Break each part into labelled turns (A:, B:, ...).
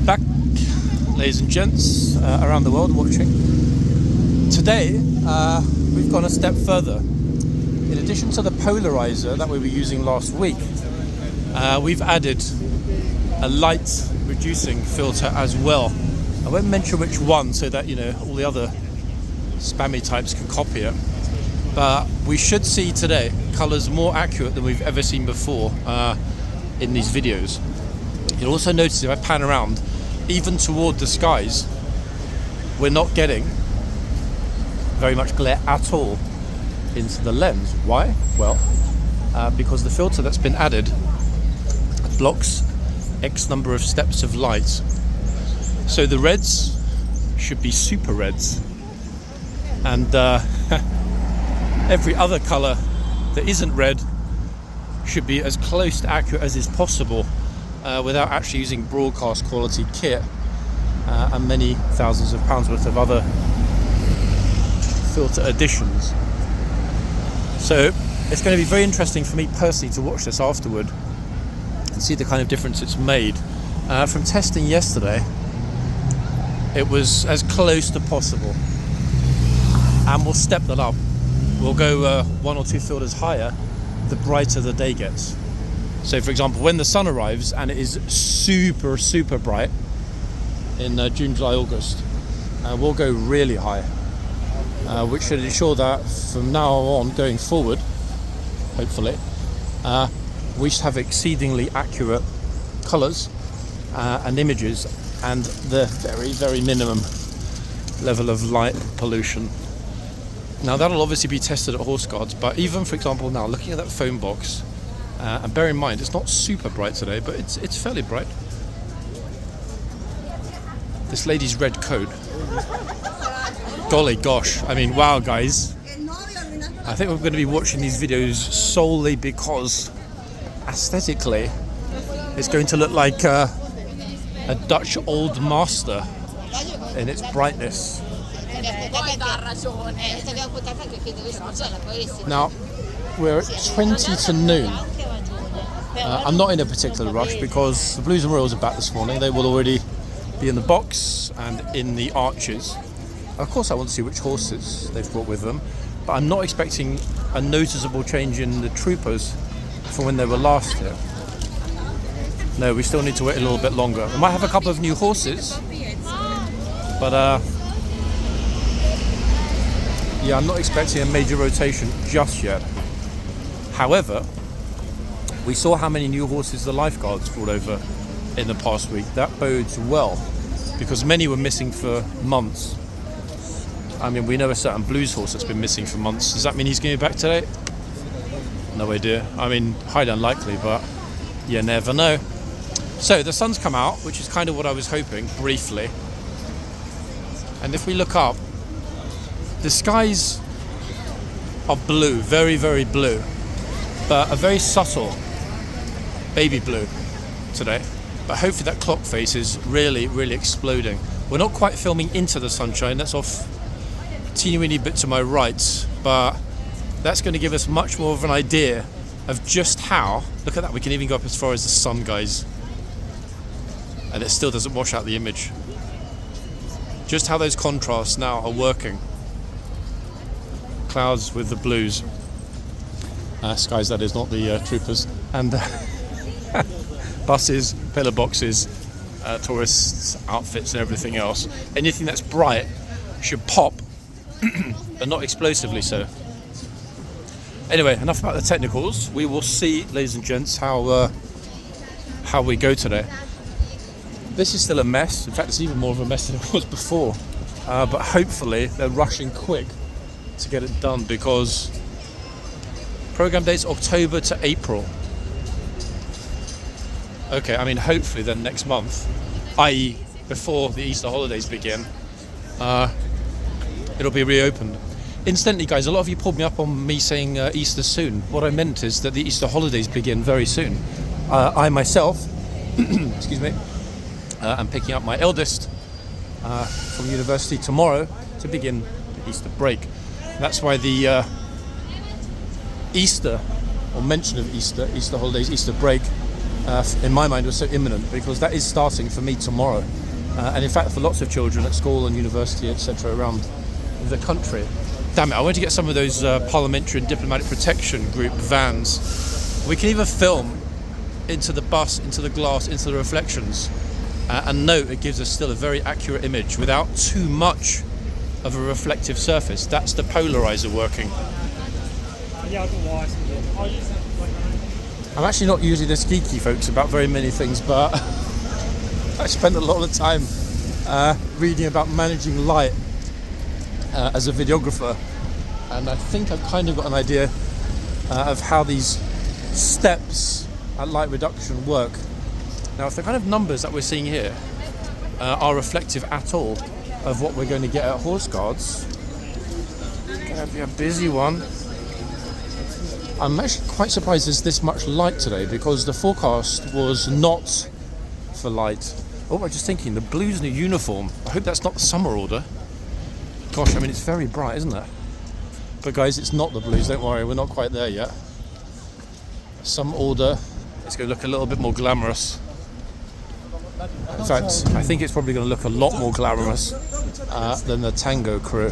A: back, ladies and gents around the world watching. Today we've gone a step further. In addition to the polarizer that we were using last week, we've added a light reducing filter as well. I won't mention which one so that all the other spammy types can copy it, but we should see today colours more accurate than we've ever seen before in these videos. You'll also notice if I pan around, even toward the skies, we're not getting very much glare at all into the lens. Why? Well, because the filter that's been added blocks X number of steps of light. So the reds should be super reds, and every other colour that isn't red should be as close to accurate as is possible without actually using broadcast quality kit and many thousands of pounds worth of other filter additions. So it's going to be very interesting for me personally to watch this afterward and see the kind of difference it's made. From testing yesterday, it was as close to possible, and we'll step that up. We'll go 1 or 2 filters higher the brighter the day gets. So for example, when the sun arrives and it is super bright in June, July, August, we'll go really high, which should ensure that from now on going forward, hopefully, we should have exceedingly accurate colours and images and the very minimum level of light pollution. Now that'll obviously be tested at horseguards, but even for example now looking at that phone box, and bear in mind it's not super bright today, but it's fairly bright. This lady's red coat, golly gosh, I mean wow guys, I think we're going to be watching these videos solely because aesthetically it's going to look like a Dutch old master in its brightness. Now we're at 20 to noon. I'm not in a particular rush because the Blues and Royals are back this morning. They will already be in the box and in the arches. Of course I want to see which horses they've brought with them, but I'm not expecting a noticeable change in the troopers from when they were last here. No, we still need to wait a little bit longer. We might have a couple of new horses, but yeah, I'm not expecting a major rotation just yet. However, we saw how many new horses the lifeguards brought over in the past week. That bodes well, because many were missing for months. I mean, we know a certain Blues horse that's been missing for months. Does that mean he's going to be back today? No idea. I mean, highly unlikely, but you never know. So the sun's come out, which is kind of what I was hoping, briefly. And if we look up, the skies are blue, very blue, but a very subtle baby blue today. But hopefully that clock face is really exploding. We're not quite filming into the sunshine, that's off a teeny weeny bit to my right, but that's going to give us much more of an idea of just how, look at that, we can even go up as far as the sun, guys, and it still doesn't wash out the image. Just how those contrasts now are working. Clouds with the blues, skies that is, not the troopers, and buses, pillar boxes, tourists' outfits and everything else. Anything that's bright should pop, but not explosively so. Anyway, enough about the technicals. We will see, ladies and gents, how we go today. This is still a mess. In fact, it's even more of a mess than it was before. But hopefully they're rushing quick to get it done, because program date's October to April. Okay, I mean hopefully then next month, i.e. before the Easter holidays begin, it'll be reopened. Incidentally guys, a lot of you pulled me up on me saying Easter soon. What I meant is that the Easter holidays begin very soon. I myself, excuse me, I'm picking up my eldest from university tomorrow to begin the Easter break. That's why the Easter, or mention of Easter, Easter holidays, Easter break, in my mind was so imminent, because that is starting for me tomorrow, and in fact for lots of children at school and university, etc., around the country. Damn it, I want to get some of those parliamentary and diplomatic protection group vans. We can even film into the bus, into the glass, into the reflections, and note it gives us still a very accurate image without too much of a reflective surface. That's the polarizer working. I'm actually not usually this geeky, folks, about very many things, but I spend a lot of time reading about managing light as a videographer, and I think I've kind of got an idea of how these steps at light reduction work. Now, if the kind of numbers that we're seeing here are reflective at all of what we're going to get at horseguards, it's going to be a busy one. I'm actually quite surprised there's this much light today, because the forecast was not for light. Oh, I'm just thinking, the blues new uniform, I hope that's not the summer order. Gosh, I mean, it's very bright, isn't it? But guys, it's not the blues, don't worry, we're not quite there yet. Some order, it's going to look a little bit more glamorous. In fact, I think it's probably going to look a lot more glamorous than the tango crew.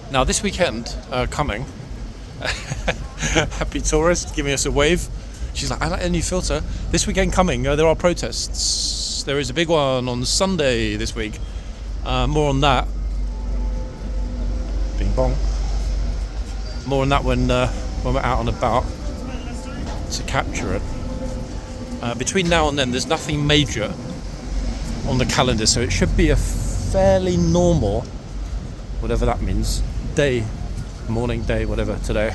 A: Now, this weekend coming, Happy Tourist giving us a wave. She's like, I like a new filter. This weekend coming, there are protests. There is a big one on Sunday this week. More on that. Bing bong. More on that when we're out and about to capture it. Between now and then, there's nothing major on the calendar, so it should be a fairly normal, whatever that means, day, morning, day, whatever, today,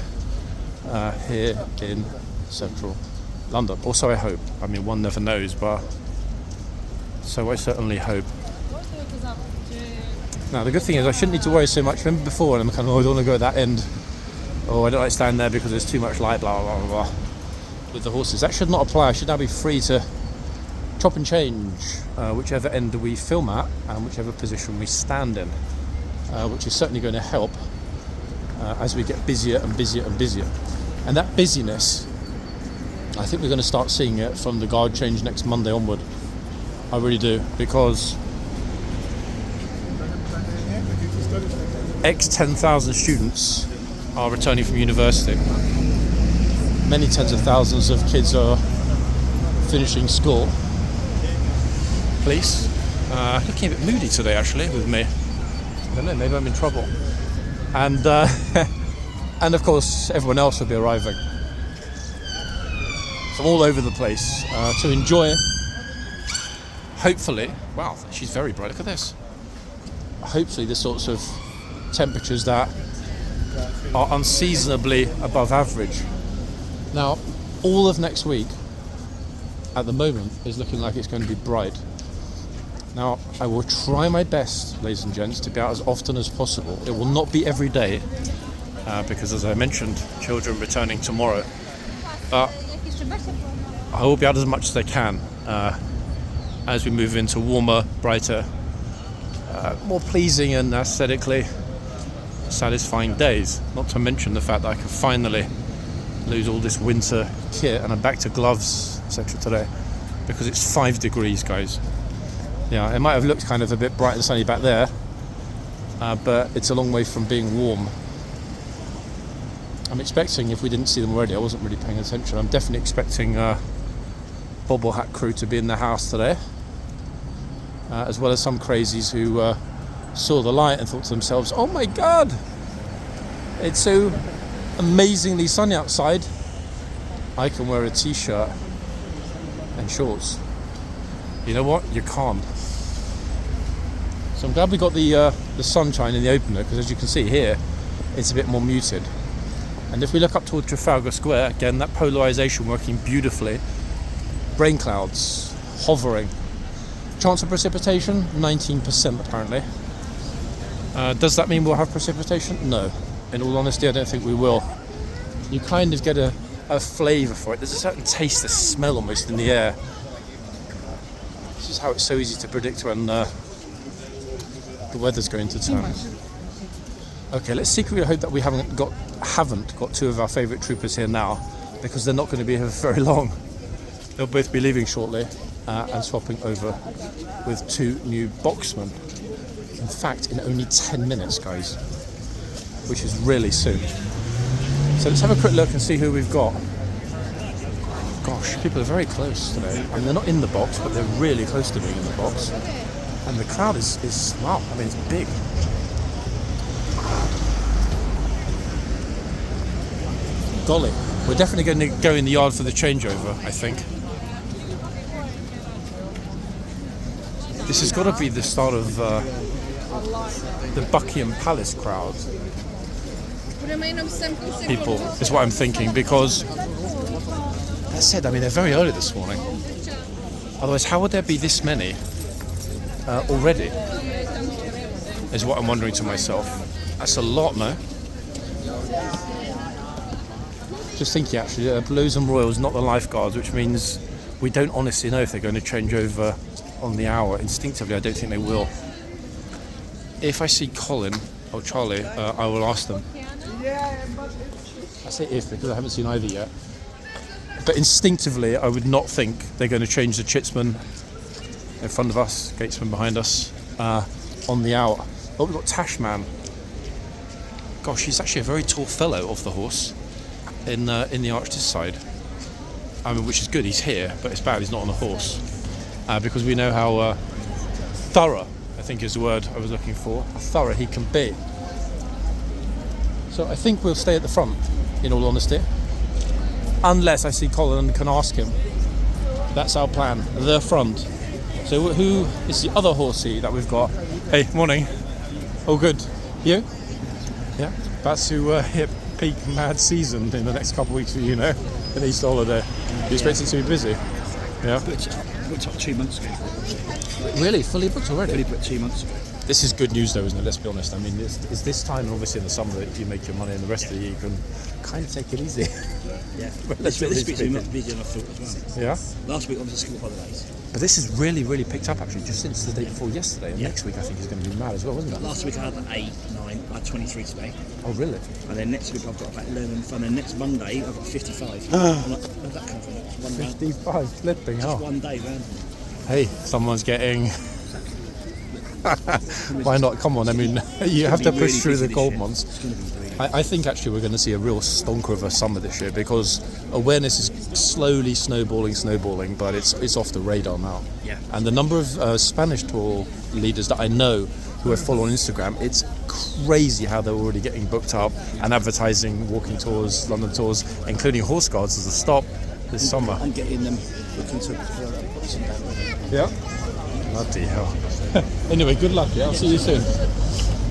A: here in central London. Or so I hope. I mean, one never knows, but so I certainly hope. Now, the good thing is I shouldn't need to worry so much. Remember before, and I'm kind of, I don't want to go at that end. Oh, I don't like standing there because there's too much light, blah, blah, blah, blah. With the horses. That should not apply. I should now be free to chop and change whichever end we film at and whichever position we stand in, which is certainly going to help as we get busier and busier and busier. And that busyness, I think we're going to start seeing it from the guard change next Monday onward. I really do, because X 10,000 students are returning from university. Many tens of thousands of kids are finishing school. Police looking a bit moody today, actually, with me. I don't know, maybe I'm in trouble. And and of course everyone else will be arriving from all over the place to enjoy, hopefully, wow, she's very bright, look at this, hopefully the sorts of temperatures that are unseasonably above average. Now, all of next week, at the moment, is looking like it's going to be bright. Now, I will try my best, ladies and gents, to be out as often as possible. It will not be every day, because as I mentioned, children returning tomorrow. But I will be out as much as I can as we move into warmer, brighter, more pleasing and aesthetically satisfying days. Not to mention the fact that I can finally lose all this winter kit and I'm back to gloves, etc. today, because it's 5 degrees, guys. Yeah, it might have looked kind of a bit bright and sunny back there, but it's a long way from being warm. I'm expecting, if we didn't see them already, I wasn't really paying attention, I'm definitely expecting bobble hat crew to be in the house today, as well as some crazies who saw the light and thought to themselves, oh my god, it's so amazingly sunny outside, I can wear a t-shirt and shorts. You know what? You can't. So I'm glad we got the sunshine in the opener, because as you can see here, it's a bit more muted. And if we look up toward Trafalgar Square, again, that polarization working beautifully. Rain clouds hovering. Chance of precipitation, 19% apparently. Does that mean we'll have precipitation? No. In all honesty, I don't think we will. You kind of get a flavour for it. There's a certain taste, a smell almost in the air. This is how it's so easy to predict when the weather's going to turn. Okay, let's secretly hope that we haven't got 2 of our favourite troopers here now, because they're not going to be here for very long. They'll both be leaving shortly and swapping over with 2 new boxmen. In fact, in only 10 minutes, guys, which is really soon. So let's have a quick look and see who we've got. Gosh, people are very close today. I mean, they're not in the box, but they're really close to being in the box. And the crowd is wow, I mean, it's big. Golly, we're definitely going to go in the yard for the changeover, I think. This has got to be the start of the Buckingham Palace crowd. People, is what I'm thinking, because that said, I mean, they're very early this morning. Otherwise, how would there be this many already? Is what I'm wondering to myself. That's a lot, no? Just thinking, actually, Blues and Royals, not the lifeguards, which means we don't honestly know if they're going to change over on the hour. Instinctively, I don't think they will. If I see Colin or Charlie, I will ask them. I say if because I haven't seen either yet. But instinctively, I would not think they're going to change the chitsman in front of us, gatesman behind us, on the hour. Oh, we've got Tashman. Gosh, he's actually a very tall fellow off the horse in the arch this side. I mean, which is good. He's here, but it's bad he's not on the horse because we know how thorough, I think is the word I was looking for, how thorough he can be. So I think we'll stay at the front, in all honesty, unless I see Colin and can ask him. That's our plan, the front. So who is the other horsey that we've got? Hey, morning. Oh, good. You? Yeah. About to hit peak mad season in the next couple of weeks for you, know, an Easter holiday. You expect it to be busy? Yeah.
B: Booked up 2 months ago.
A: Really? Fully booked already?
B: Fully booked 2 months ago.
A: This is good news though, isn't it? Let's be honest. I mean, it's this time, obviously in the summer, that you make your money, and the rest of the year you can kind of take it easy.
B: Yeah. This week's been busier than I thought as well.
A: Yeah?
B: Last week, obviously, school holidays.
A: But this has really, really picked up actually, just since the day before yesterday. And next week I think is going to be mad as well, wasn't it?
B: Last week I had 8, 9, I had 23 today.
A: Oh, really?
B: And then next week I've got about 11 fun, and next Monday I've got 55. I'm like, where'd that come from?
A: 55, flipping hell.
B: Just one day, man.
A: Hey, someone's getting... Why not? Come on, I mean, you have to push
B: really
A: through the cold
B: year.
A: months.
B: It's going to be really
A: I think actually we're going to see a real stonker of a summer this year, because awareness is slowly snowballing, but it's off the radar now.
B: Yeah.
A: And the number of Spanish tour leaders that I know who I follow on Instagram, it's crazy how they're already getting booked up and advertising walking tours, London tours, including horseguards as a stop this summer.
B: I'm getting them looking to put some down.
A: Yeah. Bloody hell. Anyway, good luck, yeah? I'll see you soon.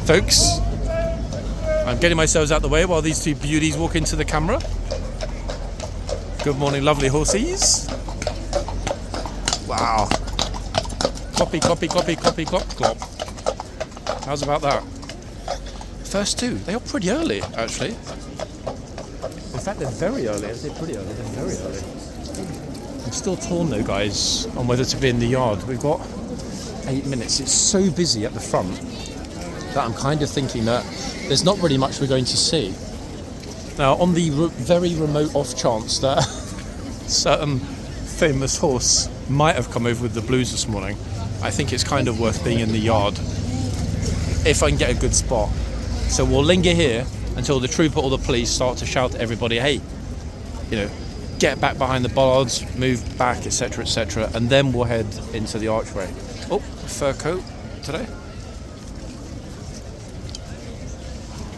A: Folks, I'm getting myself out the way while these 2 beauties walk into the camera. Good morning, lovely horsies. Wow. Copy, clop. How's about that? First 2, they are pretty early, actually. In fact, they're very early. I say pretty early, they're very early. I'm still torn though, guys, on whether to be in the yard. We've got 8 minutes. It's so busy at the front that I'm kind of thinking that there's not really much we're going to see. Now, on the very remote off chance that certain famous horse might have come over with the Blues this morning, I think it's kind of worth being in the yard if I can get a good spot. So we'll linger here until the trooper or the police start to shout at everybody, hey, you know, get back behind the bollards, move back, etc., and then we'll head into the archway. Oh, fur coat today.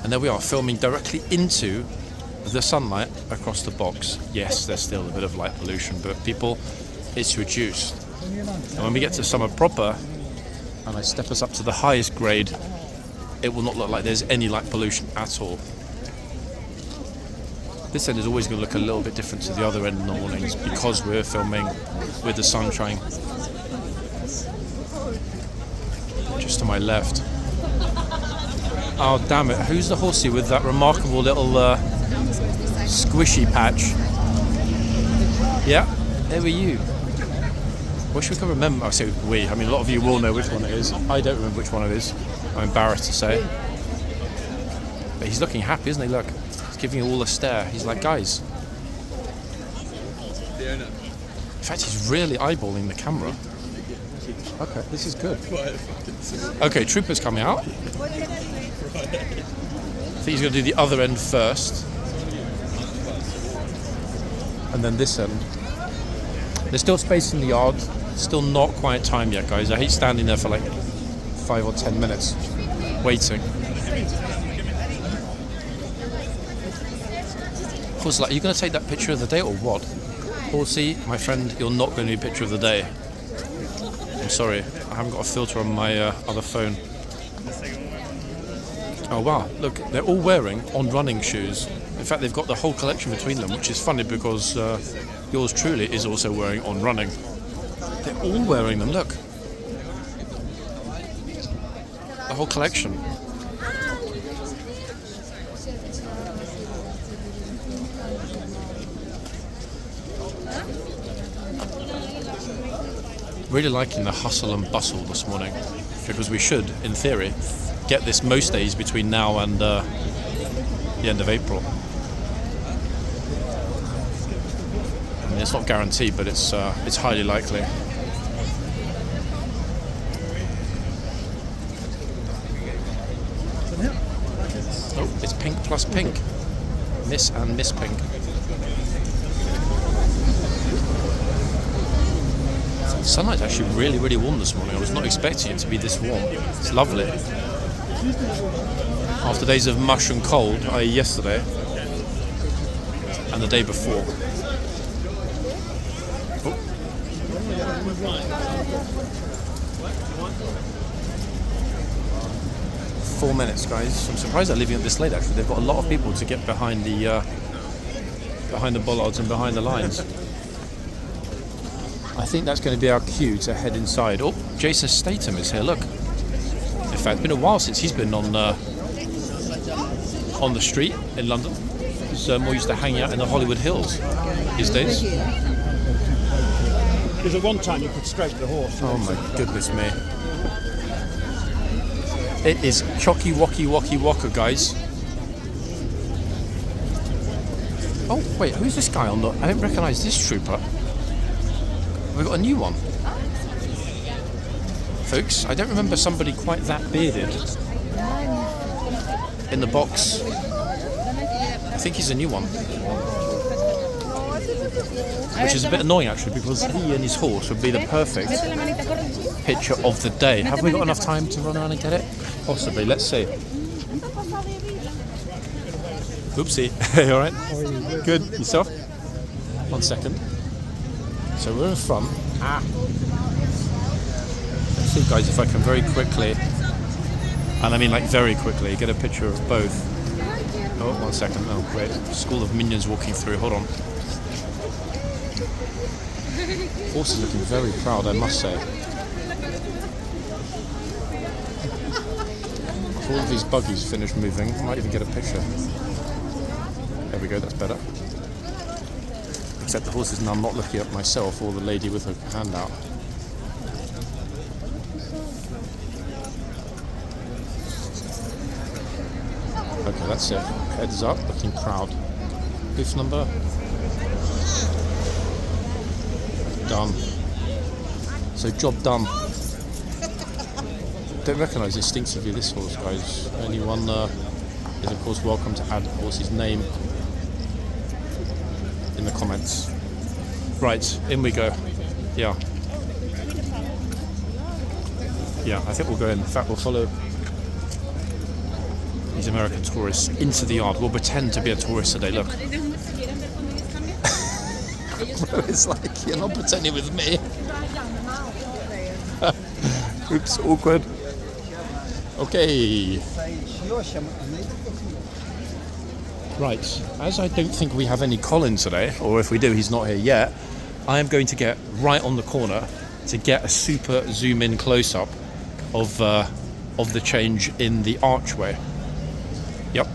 A: And there we are, filming directly into the sunlight across the box. Yes, there's still a bit of light pollution, but people, it's reduced. And when we get to summer proper, and I step us up to the highest grade, it will not look like there's any light pollution at all. This end is always going to look a little bit different to the other end in the mornings because we're filming with the sunshine. Just to my left. Oh, damn it. Who's the horsey with that remarkable little squishy patch? Yeah, there were you. Wish we could remember. I say we. I mean, a lot of you will know which one it is. I don't remember which one it is. I'm embarrassed to say. But he's looking happy, isn't he? Look. He's giving you all a stare. He's like, guys. fact, he's really eyeballing the camera. Okay, this is good. Okay, troopers coming out. I think he's going to do the other end first. And then this end. There's still space in the yard. Still not quite time yet, guys. I hate standing there for like 5 or 10 minutes waiting. Horse, like, are you going to take that picture of the day or what? Horsey, my friend, you're not going to do picture of the day. I'm sorry, I haven't got a filter on my other phone. Oh wow, look, they're all wearing on running shoes. In fact, they've got the whole collection between them, which is funny because yours truly is also wearing on running. They're all wearing them, look. The whole collection. Really liking the hustle and bustle this morning, because we should, in theory, get this most days between now and the end of April. I mean, it's not guaranteed, but it's highly likely. Oh, it's pink plus pink. Miss and Miss Pink. The sunlight's actually really, really warm this morning. I was not expecting it to be this warm. It's lovely. After days of mush and cold, i.e. yesterday and the day before. Oh. 4 minutes, guys. I'm surprised they're leaving it this late, actually. They've got a lot of people to get behind the bollards and behind the lines. I think that's going to be our cue to head inside. Oh, Jason Statham is here, look. In fact, it's been a while since he's been on the street in London. He's more used to hanging out in the Hollywood Hills these days.
B: Because at one time you could stroke the horse.
A: Oh my goodness me. It is chocky wocky wocky waka, guys. Oh, wait, who's this guy on the... I don't recognise this trooper. We've got a new one. Folks, I don't remember somebody quite that bearded in the box. I think he's a new one. Which is a bit annoying, actually, because he and his horse would be the perfect picture of the day. Have we got enough time to run around and get it? Possibly, let's see. Oopsie. You alright? Good. Yourself? 1 second. So we're in front. Let's see, guys, if I can very quickly, and I mean like very quickly, get a picture of both. Oh, 1 second. Oh, great. School of minions walking through. Hold on. Horse is looking very proud, I must say. If all of these buggies finish moving, I might even get a picture. There we go, that's better. Except the horse is now not looking at myself or the lady with her hand out. Okay, that's it. Heads up, looking proud. Hoof number. Done. So job done. Don't recognise instinctively this horse, guys. Anyone is of course welcome to add the horse's name in the comments. Right, in we go. Yeah. Yeah, I think we'll go in. In fact, we'll follow these American tourists into the yard. We'll pretend to be a tourist today, look. It's like, you're not pretending with me. Oops, awkward. Okay. Right, as I don't think we have any Colin today, or if we do, he's not here yet, I am going to get right on the corner to get a super zoom in close-up of the change in the archway. Yep.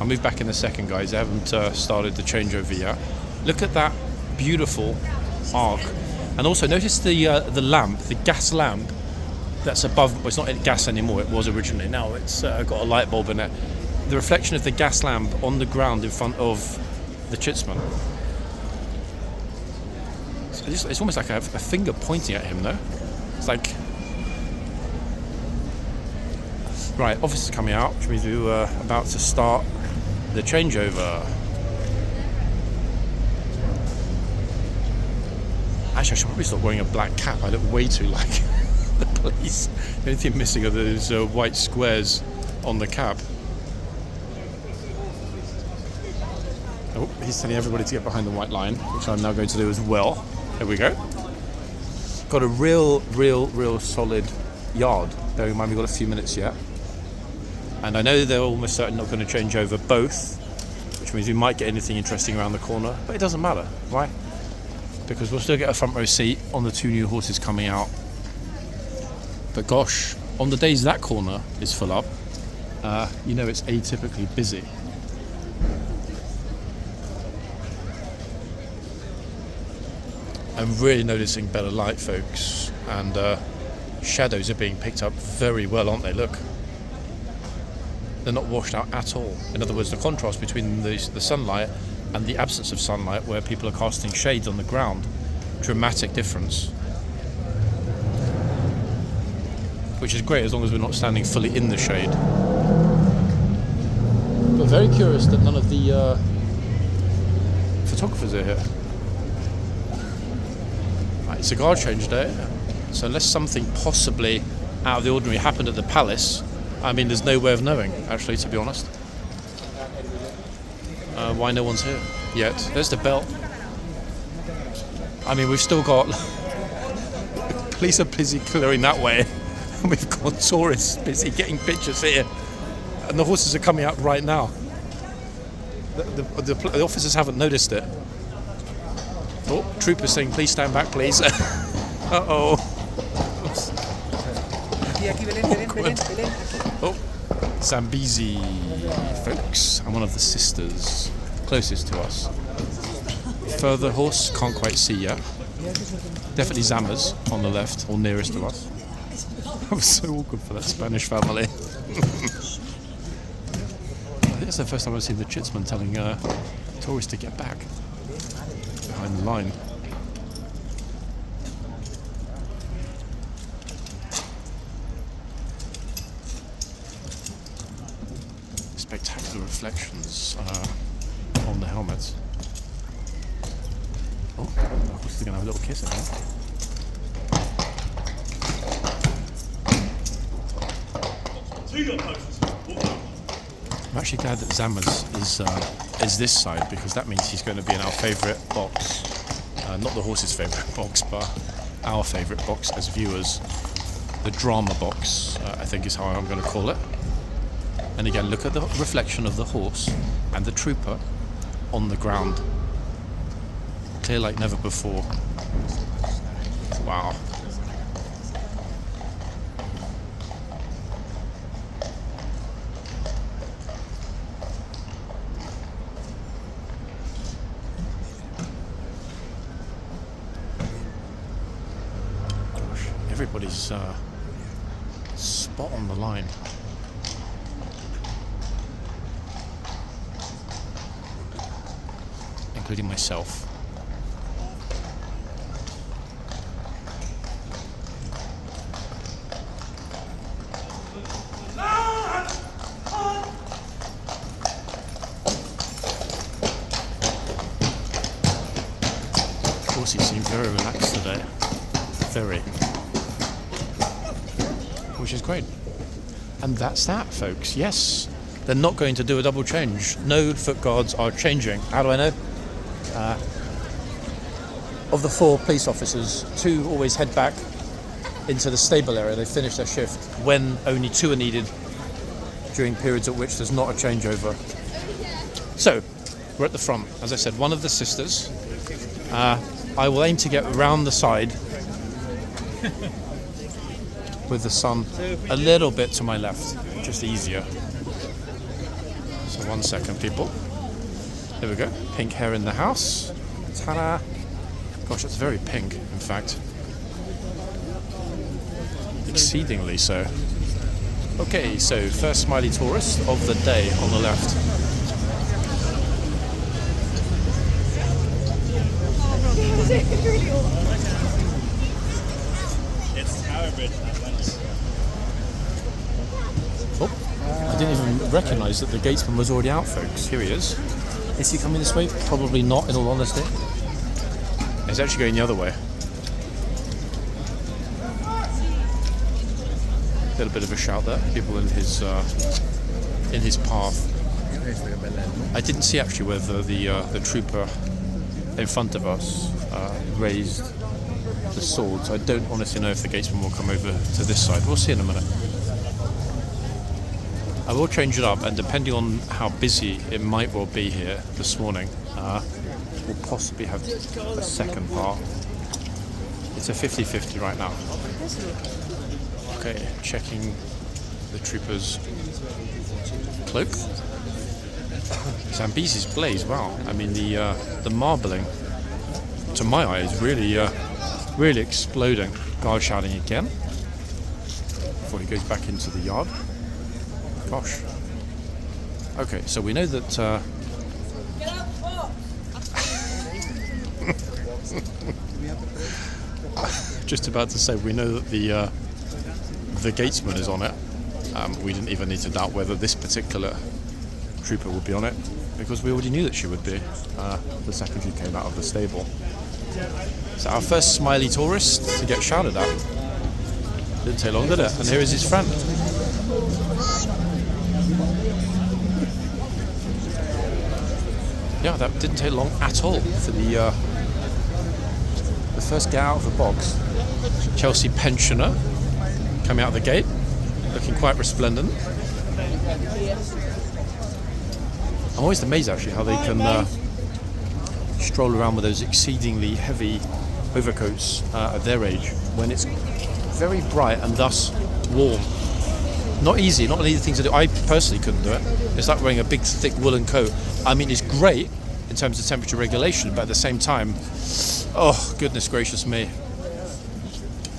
A: I'll move back in a second, guys. I haven't started the changeover yet. Look at that beautiful arc. And also notice the lamp, the gas lamp that's above. Well, it's not gas anymore, it was originally. Now it's got a light bulb in it. The reflection of the gas lamp on the ground in front of the Chitsman. It's almost like a finger pointing at him, though. It's like... Right, officers coming out, which means we're about to start the changeover. Actually, I should probably stop wearing a black cap. I look way too like the police. The only thing missing are those white squares on the cap. Oh, he's telling everybody to get behind the white line, which I'm now going to do as well. There we go. Got a real solid yard. Bear in mind we've got a few minutes yet. And I know they're almost certainly not going to change over both, which means we might get anything interesting around the corner, but it doesn't matter. Why? Because we'll still get a front row seat on the 2 new horses coming out. But gosh, on the days that corner is full up, you know it's atypically busy. I'm really noticing better light, folks, and shadows are being picked up very well, aren't they? Look. They're not washed out at all. In other words, the contrast between the sunlight and the absence of sunlight, where people are casting shades on the ground, dramatic difference. Which is great as long as we're not standing fully in the shade. But very curious that none of the photographers are here. Right, it's a guard change day, so unless something possibly out of the ordinary happened at the palace, I mean, there's no way of knowing, actually, to be honest. Why no one's here yet. There's the bell. I mean, we've still got... Police are busy clearing that way. And we've got tourists busy getting pictures here. And the horses are coming out right now. The officers haven't noticed it. Oh, troopers saying, please stand back, please. Uh-oh. Oh, Zambezi, folks, and one of the sisters closest to us. Further horse, can't quite see yet. Definitely Zammers on the left, or nearest to us. That was so awkward for that Spanish family. I think it's the first time I've seen the Chitsman telling tourists to get back behind the line. Spectacular reflections on the helmets. Oh, of course they're going to have a little kiss in there. I'm actually glad that Zammers is this side, because that means he's going to be in our favourite box. Not the horse's favourite box, but our favourite box as viewers. The drama box, I think is how I'm going to call it. And again, look at the reflection of the horse and the trooper on the ground. Clear like never before. Wow. Gosh, everybody's spot on the line. Including myself. Of course, he seemed very relaxed today. Very. Which is great. And that's that, folks. Yes, they're not going to do a double change. No foot guards are changing. How do I know? Of the 4 police officers, 2 always head back into the stable area. They finish their shift when only 2 are needed during periods at which there's not a changeover. So, we're at the front. As I said, one of the sisters. I will aim to get round the side with the sun a little bit to my left, just easier. So 1 second, people. There we go. Pink hair in the house. Ta-da! Gosh, that's very pink, in fact. Exceedingly so. Okay, so first smiley tourist of the day on the left.
C: Is it really all?
B: It's Tower Bridge that went.
A: Oh, I didn't even recognise that the gatesman was already out, folks. Here he is. Is he coming this way? Probably not, in all honesty. He's actually going the other way. A little bit of a shout there. People in his path. I didn't see actually whether the trooper in front of us raised the swords. I don't honestly know if the gatesman will come over to this side. We'll see in a minute. I will change it up, and depending on how busy it might well be here this morning, we'll possibly have a second part. It's a 50-50 right now. Okay, checking the trooper's cloak. Zambese's blaze, wow. I mean, the marbling, to my eye, is really exploding. Guard shouting again before he goes back into the yard. Gosh. Okay, so we know that. Just about to say, we know that the gatesman is on it. We didn't even need to doubt whether this particular trooper would be on it, because we already knew that she would be the second she came out of the stable. So our first smiley tourist to get shouted at. Didn't take long, did it? And here is his friend. Yeah, that didn't take long at all for the first guy out of the box. Chelsea pensioner coming out of the gate, looking quite resplendent. I'm always amazed actually how they can stroll around with those exceedingly heavy overcoats at their age when it's very bright and thus warm. Not easy, not an easy thing to do. I personally couldn't do it. It's like wearing a big thick woolen coat. I mean, it's great in terms of temperature regulation, but at the same time, oh goodness gracious me,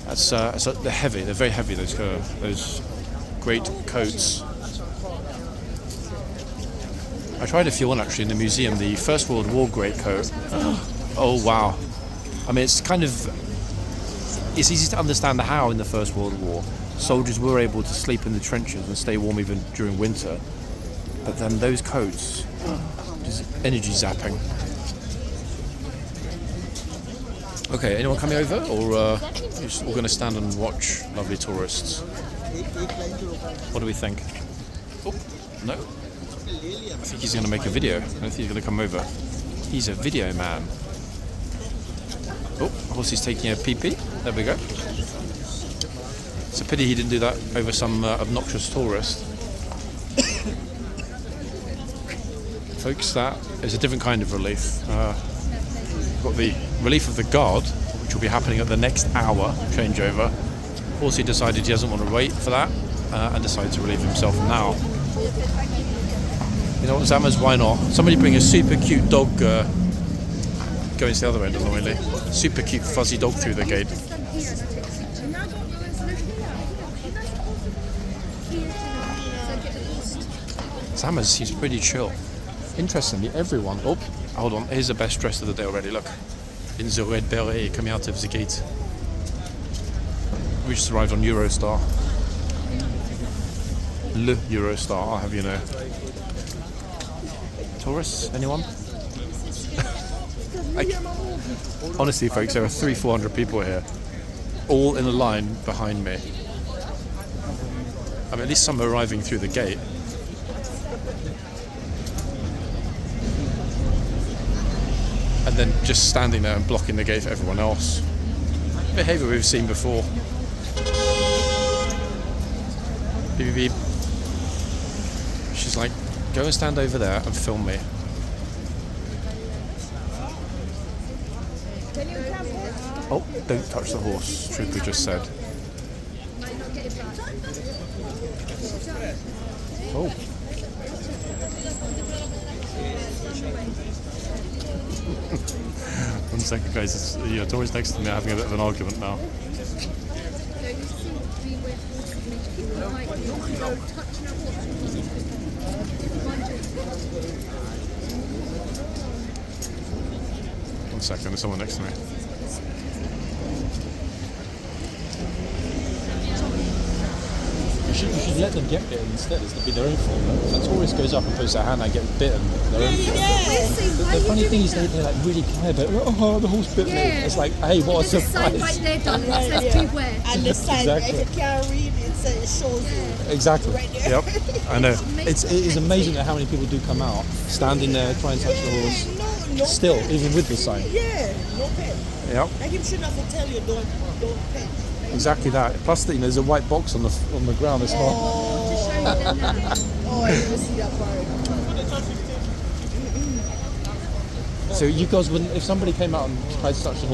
A: they're heavy. They're very heavy. Those great coats. I tried a few on actually in the museum. The First World War greatcoat. Oh wow! I mean, it's easy to understand how in the First World War soldiers were able to sleep in the trenches and stay warm even during winter. But then those coats, just energy zapping. Okay, anyone coming over, or you're just all going to stand and watch lovely tourists? What do we think? Oh, no. I think he's going to make a video. I don't think he's going to come over. He's a video man. Oh, horsey's taking a pee-pee. There we go. It's a pity he didn't do that over some obnoxious tourist. Folks, that is a different kind of relief. We've got the relief of the guard, which will be happening at the next hour changeover. Horsey decided he doesn't want to wait for that and decided to relieve himself now. You know what, Zammers, why not? Somebody bring a super cute dog going to the other end annoyingly. Super cute fuzzy dog through the gate. Zammers seems pretty chill. Interestingly, everyone... Oh, hold on. Here's the best dress of the day already. Look. In the red beret coming out of the gate. We just arrived on Eurostar. Le Eurostar, I'll have you know. Tourists? Anyone? Honestly, folks, there are 300-400 people here. All in a line behind me. I mean, at least some are arriving through the gate. And then just standing there and blocking the gate for everyone else. Behaviour we've seen before. Beep, beep, beep. She's like, go and stand over there and film me. Oh, don't touch the horse, Trooper just said. Oh. One second, guys. The tourists next to me are having a bit of an argument now. 1 second, there's someone next to me. You should let them get bitten instead. It'll be their own fault. If a tourist goes up and puts their hand and gets bitten, their own fault. The funny thing is they're like really quiet, but oh, the horse bit me. It's like, hey, what a surprise.
C: There's a sign right there, darling, that says beware.
D: And the sign,
A: Exactly.
D: if you can't read, it shows you.
A: Exactly.
D: Right there.
A: Yep. I know. It is amazing at how many people do come out, standing there, try and touch the horse.
D: No
A: Still,
D: pet.
A: even with the sign.
D: Yeah, no pet.
A: Yep.
D: Like him shouldn't have to tell you, don't pet.
A: Exactly that. Plus, there's a white box on the ground. It's not.
D: Oh, I didn't see that part.
A: So you guys wouldn't, if somebody came out and tried to touch the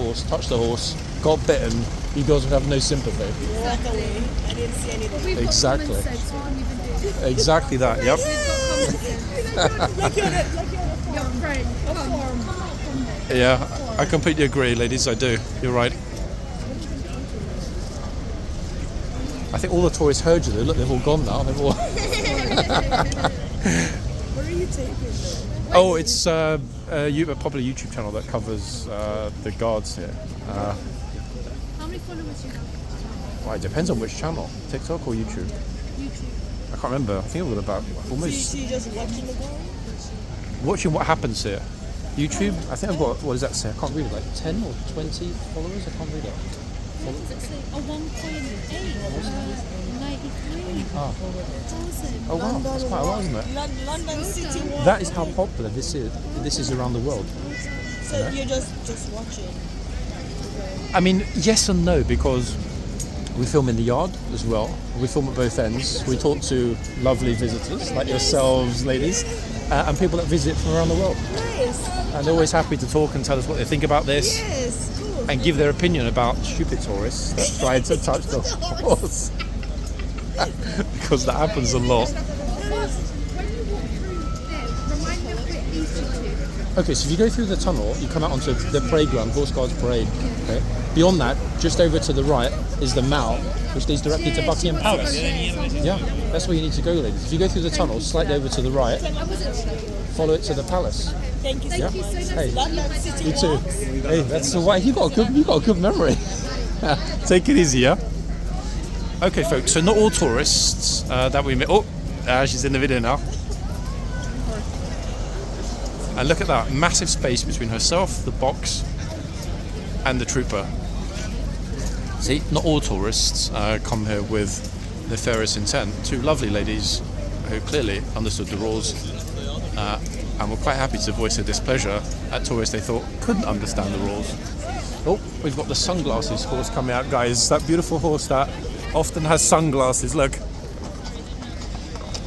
A: horse, got bitten, you guys would have no sympathy.
D: Walk away. I didn't see anything.
C: We've got
A: Exactly.
C: common sense, what can you even do?
A: Exactly that. Yep.
C: We've got common sense.
D: Like you're
C: Your friend, come on.
A: Yeah, I completely agree, ladies. I do. You're right. I think all the tourists heard you though. Look, they've all gone now. They've all.
D: Where are you taking them?
A: Oh, it's a popular YouTube channel that covers the guards here.
C: How many followers do you have?
A: Well, it depends on which channel, TikTok or YouTube.
C: YouTube.
A: I can't remember. I think it was about almost
D: So you just watching the guard?
A: watching what happens here. YouTube. I think I've got, what does that say? I can't read it. Like 10 or 20 followers. I can't read it.
C: What does it say? Oh, 1.8. 93.
A: Ah.
C: 1,000.
A: Oh wow, that's quite a lot, isn't it?
D: London City Walk.
A: That is how popular this is. This is around the world.
D: So you're just watching.
A: I mean, yes and no, because we film in the yard as well. We film at both ends. We talk to lovely visitors like yourselves, ladies, and people that visit from around the world.
D: Nice.
A: And they're always happy to talk and tell us what they think about this
D: Yes, cool.
A: and give their opinion about stupid tourists that try to touch the horse. Because that happens a lot.
C: When you walk through there, remind me of where each of you.
A: Okay, so if you go through the tunnel, you come out onto the parade ground, horseguardsparade. Okay. Beyond that, just over to the right, is the mall, which leads directly to Buckingham Palace. Yeah, that's where you need to go, ladies. If you go through the tunnel, slightly over to the right, follow it to the palace.
D: Thank you so
A: Yeah.
D: much.
A: Hey,
D: London City
A: you too.
D: Walks.
A: Hey, that's the way. You got a good memory. Take it easy, yeah. Okay, folks. So not all tourists that we met. Oh, she's in the video now. And look at that massive space between herself, the box, and the trooper. See, not all tourists come here with nefarious intent. Two lovely ladies who clearly understood the rules and were quite happy to voice their displeasure at tourists they thought couldn't understand the rules. Oh, we've got the sunglasses horse coming out, guys. That beautiful horse that often has sunglasses. Look.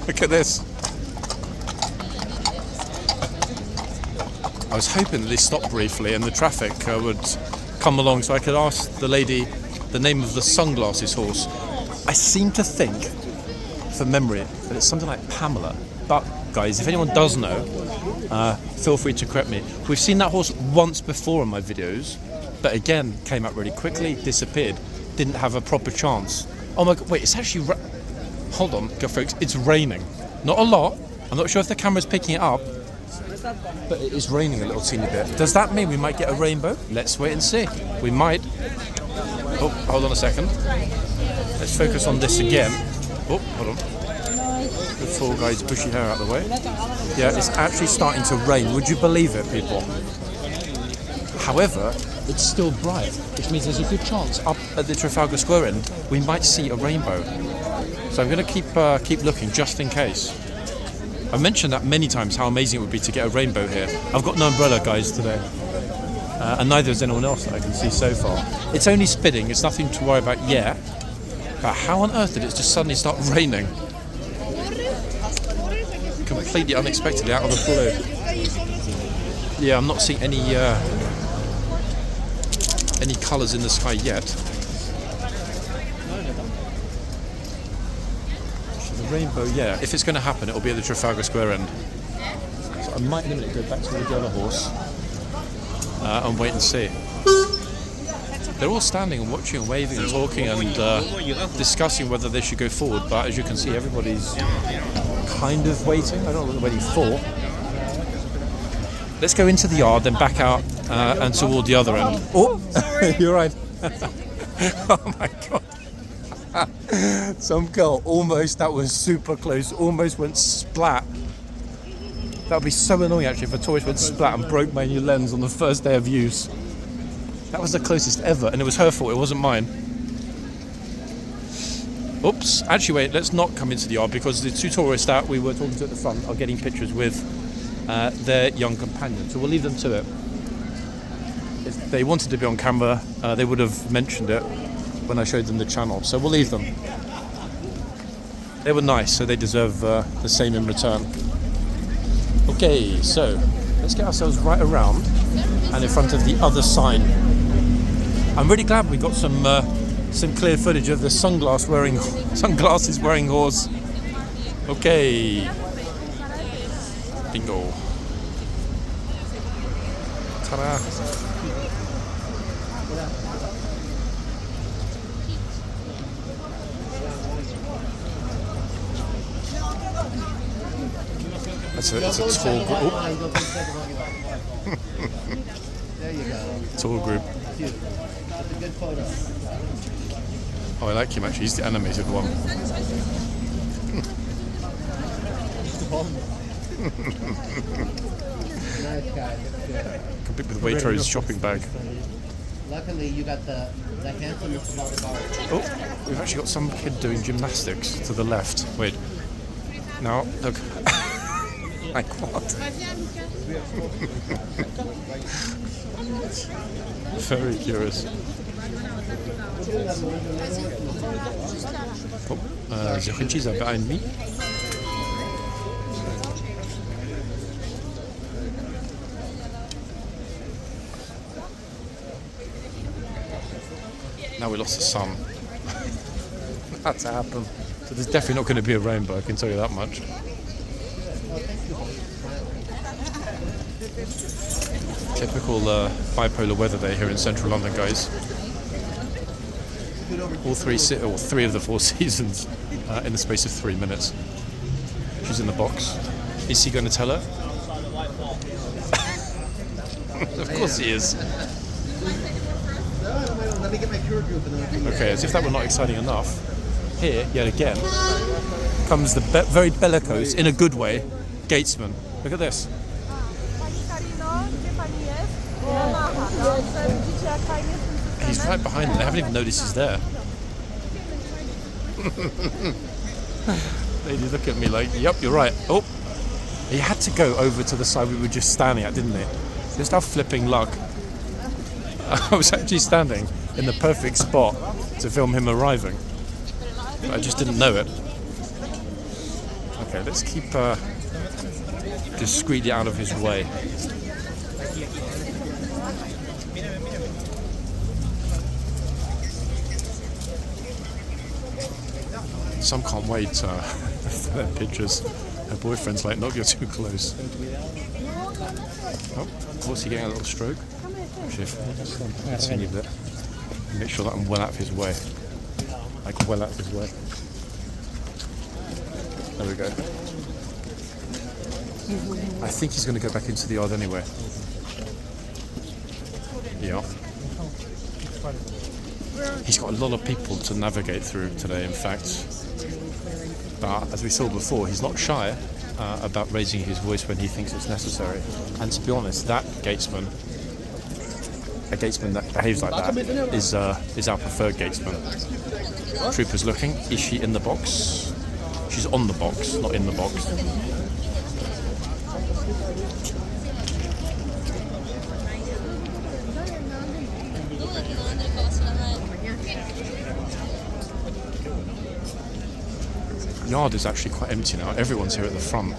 A: Look at this. I was hoping that they stopped briefly and the traffic would come along so I could ask the lady the name of the sunglasses horse. I seem to think, from memory, that it's something like Pamela. But, guys, if anyone does know, feel free to correct me. We've seen that horse once before in my videos, but again, came out really quickly, disappeared, didn't have a proper chance. Oh my god, wait, it's actually... Hold on, go folks, it's raining. Not a lot. I'm not sure if the camera's picking it up, but it is raining a little teeny bit. Does that mean we might get a rainbow? Let's wait and see. We might. Oh, hold on a second. Let's focus on this again. Oh, hold on. The tall guy's bushy hair out of the way. Yeah, it's actually starting to rain. Would you believe it, people? However, it's still bright, which means there's a good chance up at the Trafalgar Square end we might see a rainbow. So I'm going to keep looking just in case. I've mentioned that many times how amazing it would be to get a rainbow here. I've got no umbrella, guys, today. And neither has anyone else that I can see so far. It's only spitting, it's nothing to worry about yet. But how on earth did it just suddenly start raining? Completely unexpectedly, out of the blue. Yeah, I'm not seeing any colours in the sky yet. The rainbow, yeah, if it's going to happen, it'll be at the Trafalgar Square end. So I might in a minute go back to the other horse and wait and see. They're all standing and watching and waving and talking and discussing whether they should go forward, but as you can see, everybody's kind of waiting. I don't know what they're waiting for. Let's go into the yard, then back out and toward the other end. Oh, you're right. Oh my god. Some girl almost, that was super close, almost went splat. That would be so annoying actually if a tourist went splat and broke my new lens on the first day of use. That was the closest ever, and it was her fault, it wasn't mine. Oops, actually wait, let's not come into the yard because the two tourists that we were talking to at the front are getting pictures with their young companion, so we'll leave them to it. If they wanted to be on camera, they would have mentioned it when I showed them the channel, so we'll leave them. They were nice, so they deserve the same in return. Okay, so let's get ourselves right around and in front of the other sign. I'm really glad we got some clear footage of the sunglasses wearing horse. Okay. Bingo. Ta-da. That's a tall group.
B: There you go.
A: Tall group.
B: Cute. That's a good photo.
A: Oh, I like him actually. He's the animated one.
B: Nice guy.
A: Complete with Waitrose shopping bag.
B: Luckily, you got the handsomest horseguard.
A: Oh, we've actually got some kid doing gymnastics to the left. Wait. Now, look. Like what? Very curious. Oh, j'ai réussi à 1h30. Now we lost the sun. That's happened. So there's definitely not going to be a rainbow, I can tell you that much. Typical bipolar weather day here in central London, guys. All three of the 4 seasons in the space of 3 minutes. She's in the box. Is he going to tell her? Of course he is. Okay, as if that were not exciting enough, here, yet again, comes the very bellicose, in a good way, gatesman. Look at this. He's right behind them. They haven't even noticed he's there. They look at me like, yep, you're right. Oh, he had to go over to the side we were just standing at, didn't he? Just our flipping luck. I was actually standing in the perfect spot to film him arriving. But I just didn't know it. Okay, let's keep discreetly out of his way. Some can't wait for their pictures. Her boyfriend's like, no, you're too close. Oh, of course he's getting a little stroke. Actually, let's continue a bit. Make sure that I'm well out of his way. Like, well out of his way. There we go. I think he's going to go back into the yard anyway. Yeah. He's got a lot of people to navigate through today, in fact. But as we saw before, he's not shy about raising his voice when he thinks it's necessary. And to be honest, that gatesman, a gatesman that behaves like that, is our preferred gatesman. Trooper's looking. Is she in the box? She's on the box, not in the box. Yard is actually quite empty now. Everyone's here at the front.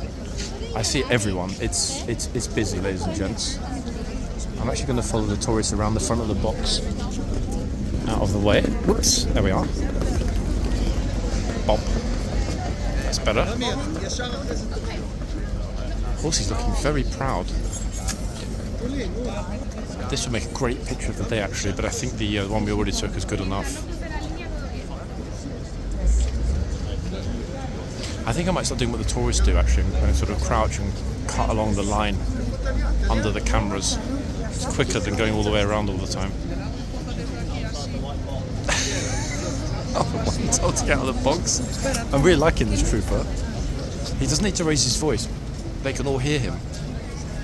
A: I see everyone. It's busy, ladies and gents. I'm actually going to follow the tourists around the front of the box, out of the way. Whoops, there we are. Bob. That's better. Of course, he's looking very proud. This would make a great picture of the day, actually, but I think the one we already took is good enough. I think I might start doing what the tourists do, actually, and sort of crouch and cut along the line under the cameras. It's quicker than going all the way around all the time. I'm told to get out of the box. I'm really liking this trooper. He doesn't need to raise his voice. They can all hear him.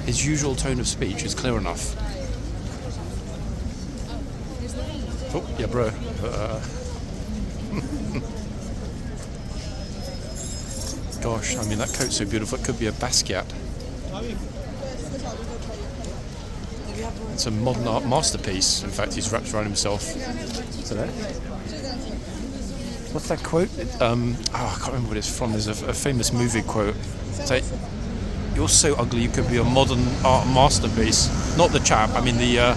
A: His usual tone of speech is clear enough. Oh, yeah, bro. Gosh, I mean, that coat's so beautiful. It could be a Basquiat. It's a modern art masterpiece. In fact, he's wrapped around himself. Today. What's that quote? I can't remember what it's from. There's a famous movie quote. It's like, "You're so ugly, you could be a modern art masterpiece." Not the chap. I mean the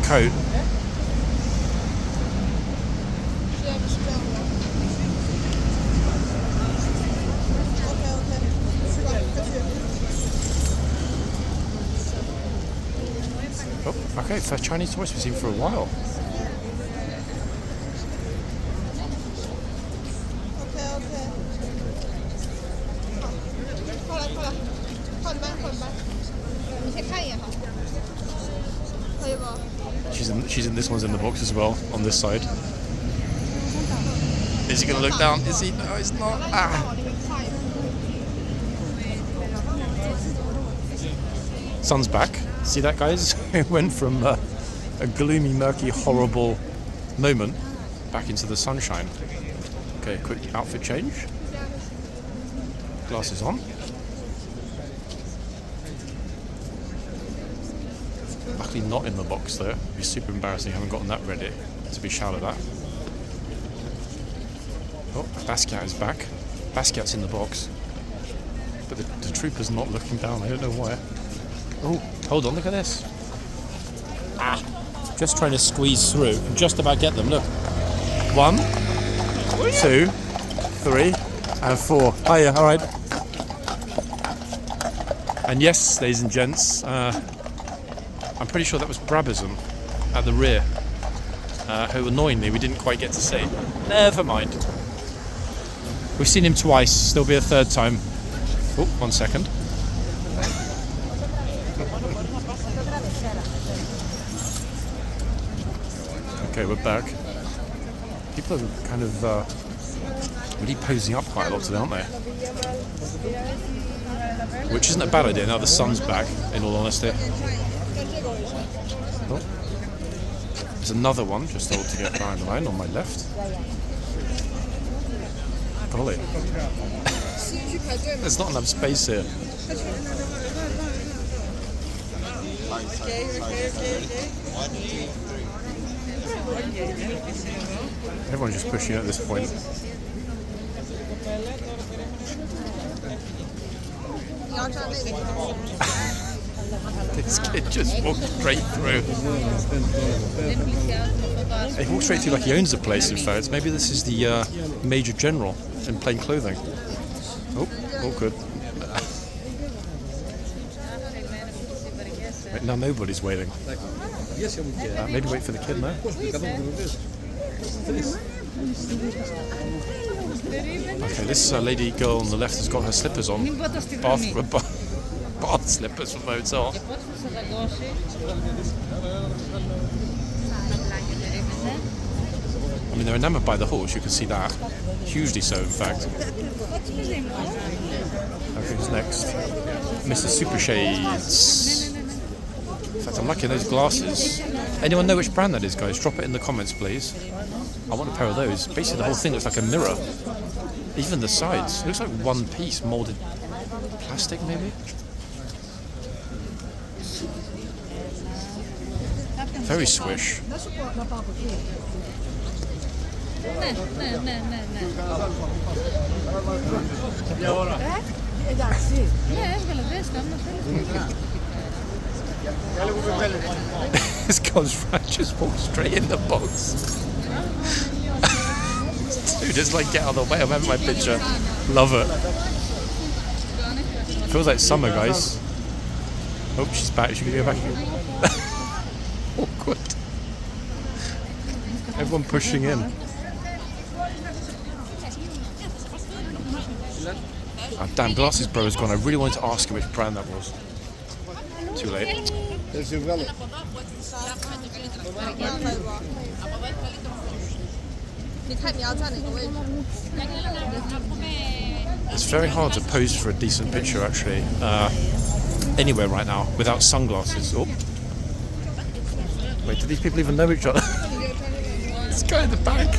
A: coat. Oh, okay. First Chinese horse we've seen for a while. She's in this one's in the box as well, on this side. Is he going to look down? Is he? No, he's not. Sun's back. See that, guys? It went from a gloomy, murky, horrible moment back into the sunshine. Okay, quick outfit change. Glasses on. Luckily not in the box though. It'd be super embarrassing. I haven't gotten that ready to be shouted at. Oh, Basquiat is back. Basquiat's in the box. But the trooper's not looking down. I don't know why. Oh, hold on, look at this. Just trying to squeeze through and just about get them. Look. 1, 2, 3, and 4. Hiya, alright. And yes, ladies and gents, I'm pretty sure that was Brabazon at the rear, who annoyingly we didn't quite get to see. Never mind. We've seen him twice, there'll be a third time. Oh, 1 second. Okay, we're back. People are kind of really posing up quite a lot today, aren't they? Which isn't a bad idea now the sun's back, in all honesty. Oh. There's another one just told to get behind the line on my left. Golly. There's not enough space here. Everyone's just pushing at this point. This kid just walked straight through. He walked straight through like he owns the place, in fact. Maybe this is the Major General in plain clothing. Oh, all good. Right, now nobody's waiting. Maybe wait for the kid now. Okay, this lady girl on the left has got her slippers on. Bath slippers from the hotel. I mean, they're enamoured by the horse, you can see that. Hugely so, in fact. Okay, who's next? Mr. Super Shades. In fact, I'm liking those glasses. Anyone know which brand that is, guys? Drop it in the comments, please. I want a pair of those. Basically, the whole thing looks like a mirror. Even the sides. It looks like one piece, moulded plastic, maybe? Very swish. This guy's right, just walked straight in the box. Dude, just like get out of the way. I'm having my picture. Love it. Feels like summer, guys. Oh, she's back. She can go back. Awkward. Everyone pushing in. Oh, damn, Glasses Bro has gone. I really wanted to ask him which brand that was. Too late. It's very hard to pose for a decent picture, actually, anywhere right now without sunglasses. Oh. Wait, do these people even know each other? This guy in the back.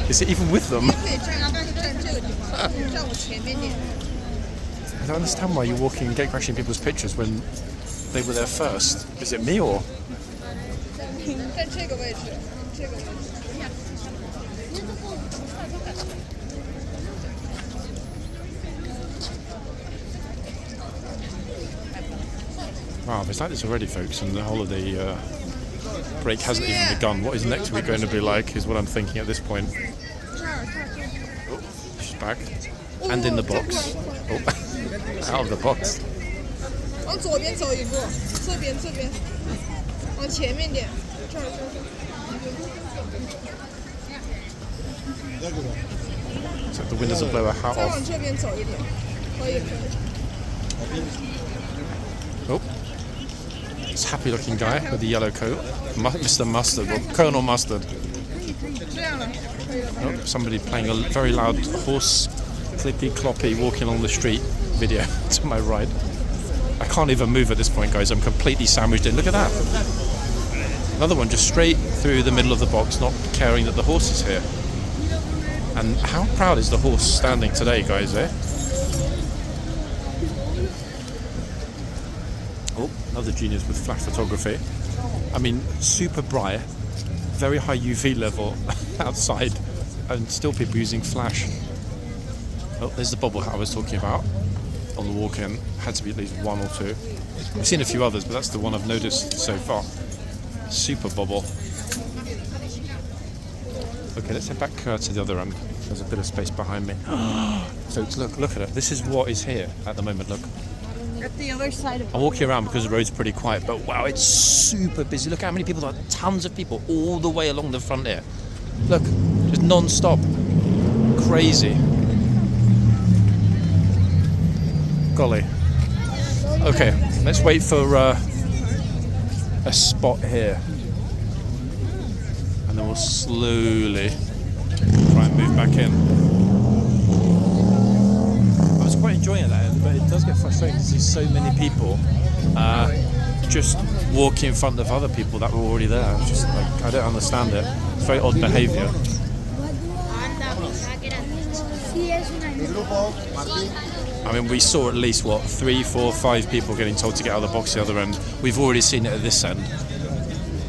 A: Is it even with them? I don't understand why you're walking and crashing people's pictures when they were there first. Is it me or? Wow, it's like this already, folks, and the holiday break hasn't even begun. What is next week going to be like is what I'm thinking at this point. Oh, she's back. And in the box. Oh, out of the box. So the wind doesn't blow her hat off. Oh. This happy looking guy with the yellow coat. Mr. Mustard, or Colonel Mustard. Oh, somebody playing a very loud horse clippy cloppy walking along the street video to my right. I can't even move at this point, guys. I'm completely sandwiched in. Look at that. Another one just straight through the middle of the box, not caring that the horse is here. And how proud is the horse standing today, guys, eh? Oh, another genius with flash photography. I mean, super bright, very high UV level outside, and still people using flash. Oh, there's the bobble hat I was talking about on the walk-in. Had to be at least one or two. I've seen a few others, but that's the one I've noticed so far. Super bobble. Okay, let's head back to the other end. There's a bit of space behind me. Folks, look at it. This is what is here at the moment. Look.
D: At the other side of
A: I'm walking around because the road's pretty quiet, but wow, it's super busy. Look how many people there are. Tons of people all the way along the front here. Look, just non-stop. Crazy. Golly. Okay, let's wait for a spot here. And then we'll slowly try and move back in. I was quite enjoying that, but it does get frustrating to see so many people just walking in front of other people that were already there. It's just like, I don't understand it. It's very odd behaviour. I mean, we saw at least, 3, 4, 5 people getting told to get out of the box the other end. We've already seen it at this end.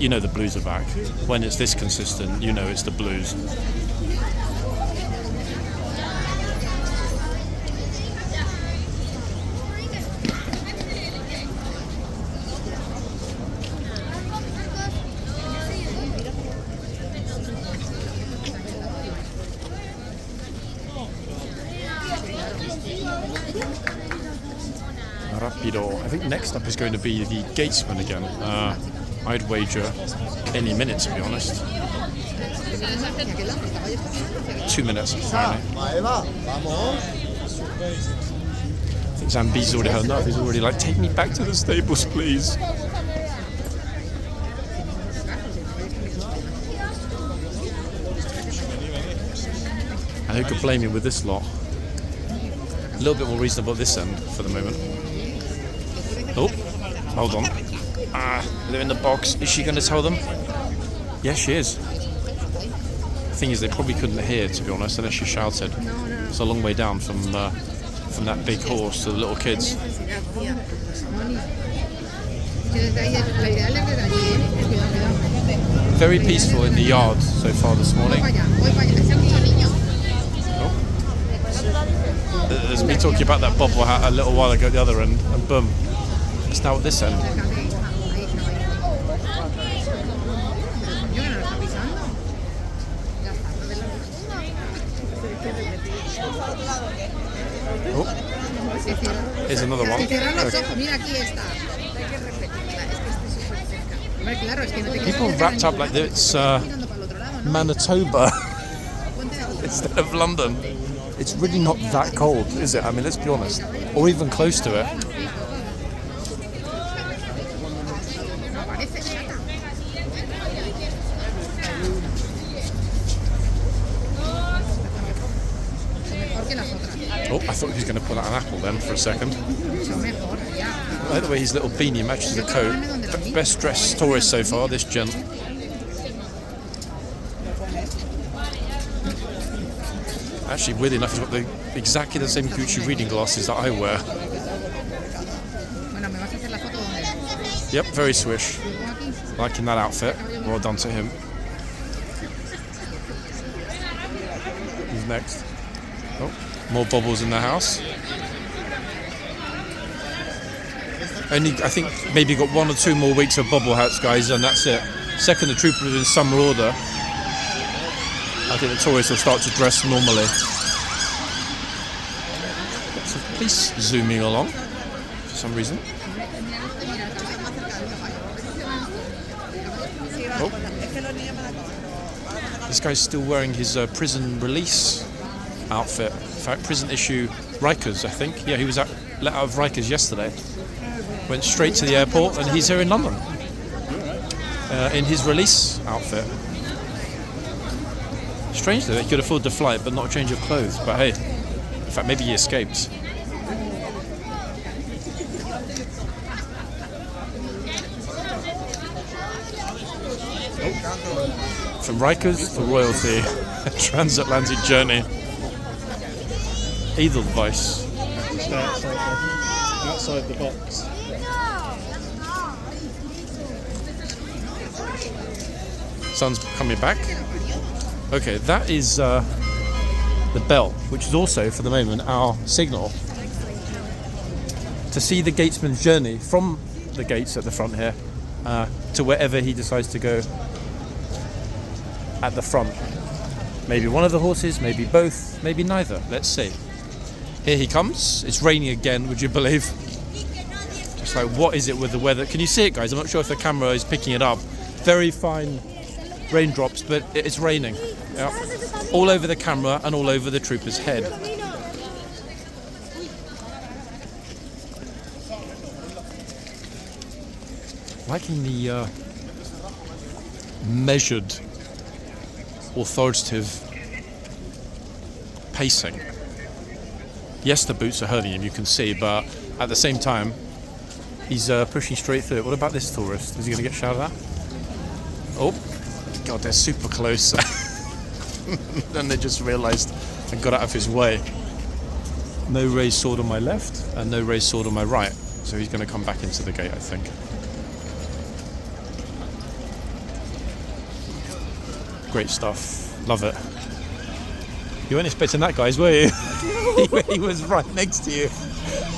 A: You know the Blues are back. When it's this consistent, you know it's the Blues. Rapido. I think next up is going to be the Gatesman again. I'd wager any minute, to be honest. 2 minutes, apparently. I think Zambi's already had enough. He's already like, take me back to the stables, please. And who could blame you with this lot? A little bit more reasonable at this end for the moment. Oh, hold on. They're in the box. Is she going to tell them? Yes, she is. The thing is, they probably couldn't hear, to be honest, unless she shouted. It's a long way down from that big horse to the little kids. Very peaceful in the yard so far this morning. Oh. There's me talking about that bobble hat a little while ago at the other end, and boom, it's now at this end. Oh, here's another one. People wrapped up like it's Manitoba instead of London. It's really not that cold, is it? I mean, let's be honest. Or even close to it. I thought he was going to pull out an apple then for a second. I like the way his little beanie matches the coat. Best dressed tourist so far, this gent. Actually, weirdly enough, he's got exactly the same Gucci reading glasses that I wear. Yep, very swish. Liking that outfit. Well done to him. Who's next? Oh, more bobbles in the house. Only, I think, maybe got 1 or 2 more weeks of bobble hats, guys, and that's it. Second the troopers are in summer order, I think the tourists will start to dress normally. Lots of police zooming along for some reason. Oh. This guy's still wearing his prison release outfit. In fact, prison issue Rikers, I think. Yeah, he was let out of Rikers yesterday. Went straight to the airport, and he's here in London in his release outfit. Strange though, he could afford the flight but not a change of clothes. But hey, in fact, maybe he escaped. From Rikers to royalty, a transatlantic journey. Edelweiss.
B: Just outside the box.
A: Sun's coming back. Okay, that is the bell, which is also, for the moment, our signal to see the gatesman's journey from the gates at the front here to wherever he decides to go at the front. Maybe one of the horses, maybe both, maybe neither. Let's see. Here he comes. It's raining again, would you believe? Just like, what is it with the weather? Can you see it, guys? I'm not sure if the camera is picking it up. Very fine raindrops, but it's raining. Yep. All over the camera and all over the trooper's head. Liking the measured, authoritative pacing. Yes, the boots are hurting him, you can see, but at the same time, he's pushing straight through it. What about this tourist? Is he going to get shouted at? Oh, God, they're super close. Then they just realised and got out of his way. No raised sword on my left and no raised sword on my right. So he's going to come back into the gate, I think. Great stuff. Love it. You weren't expecting that, guys, were you? He was right next to you.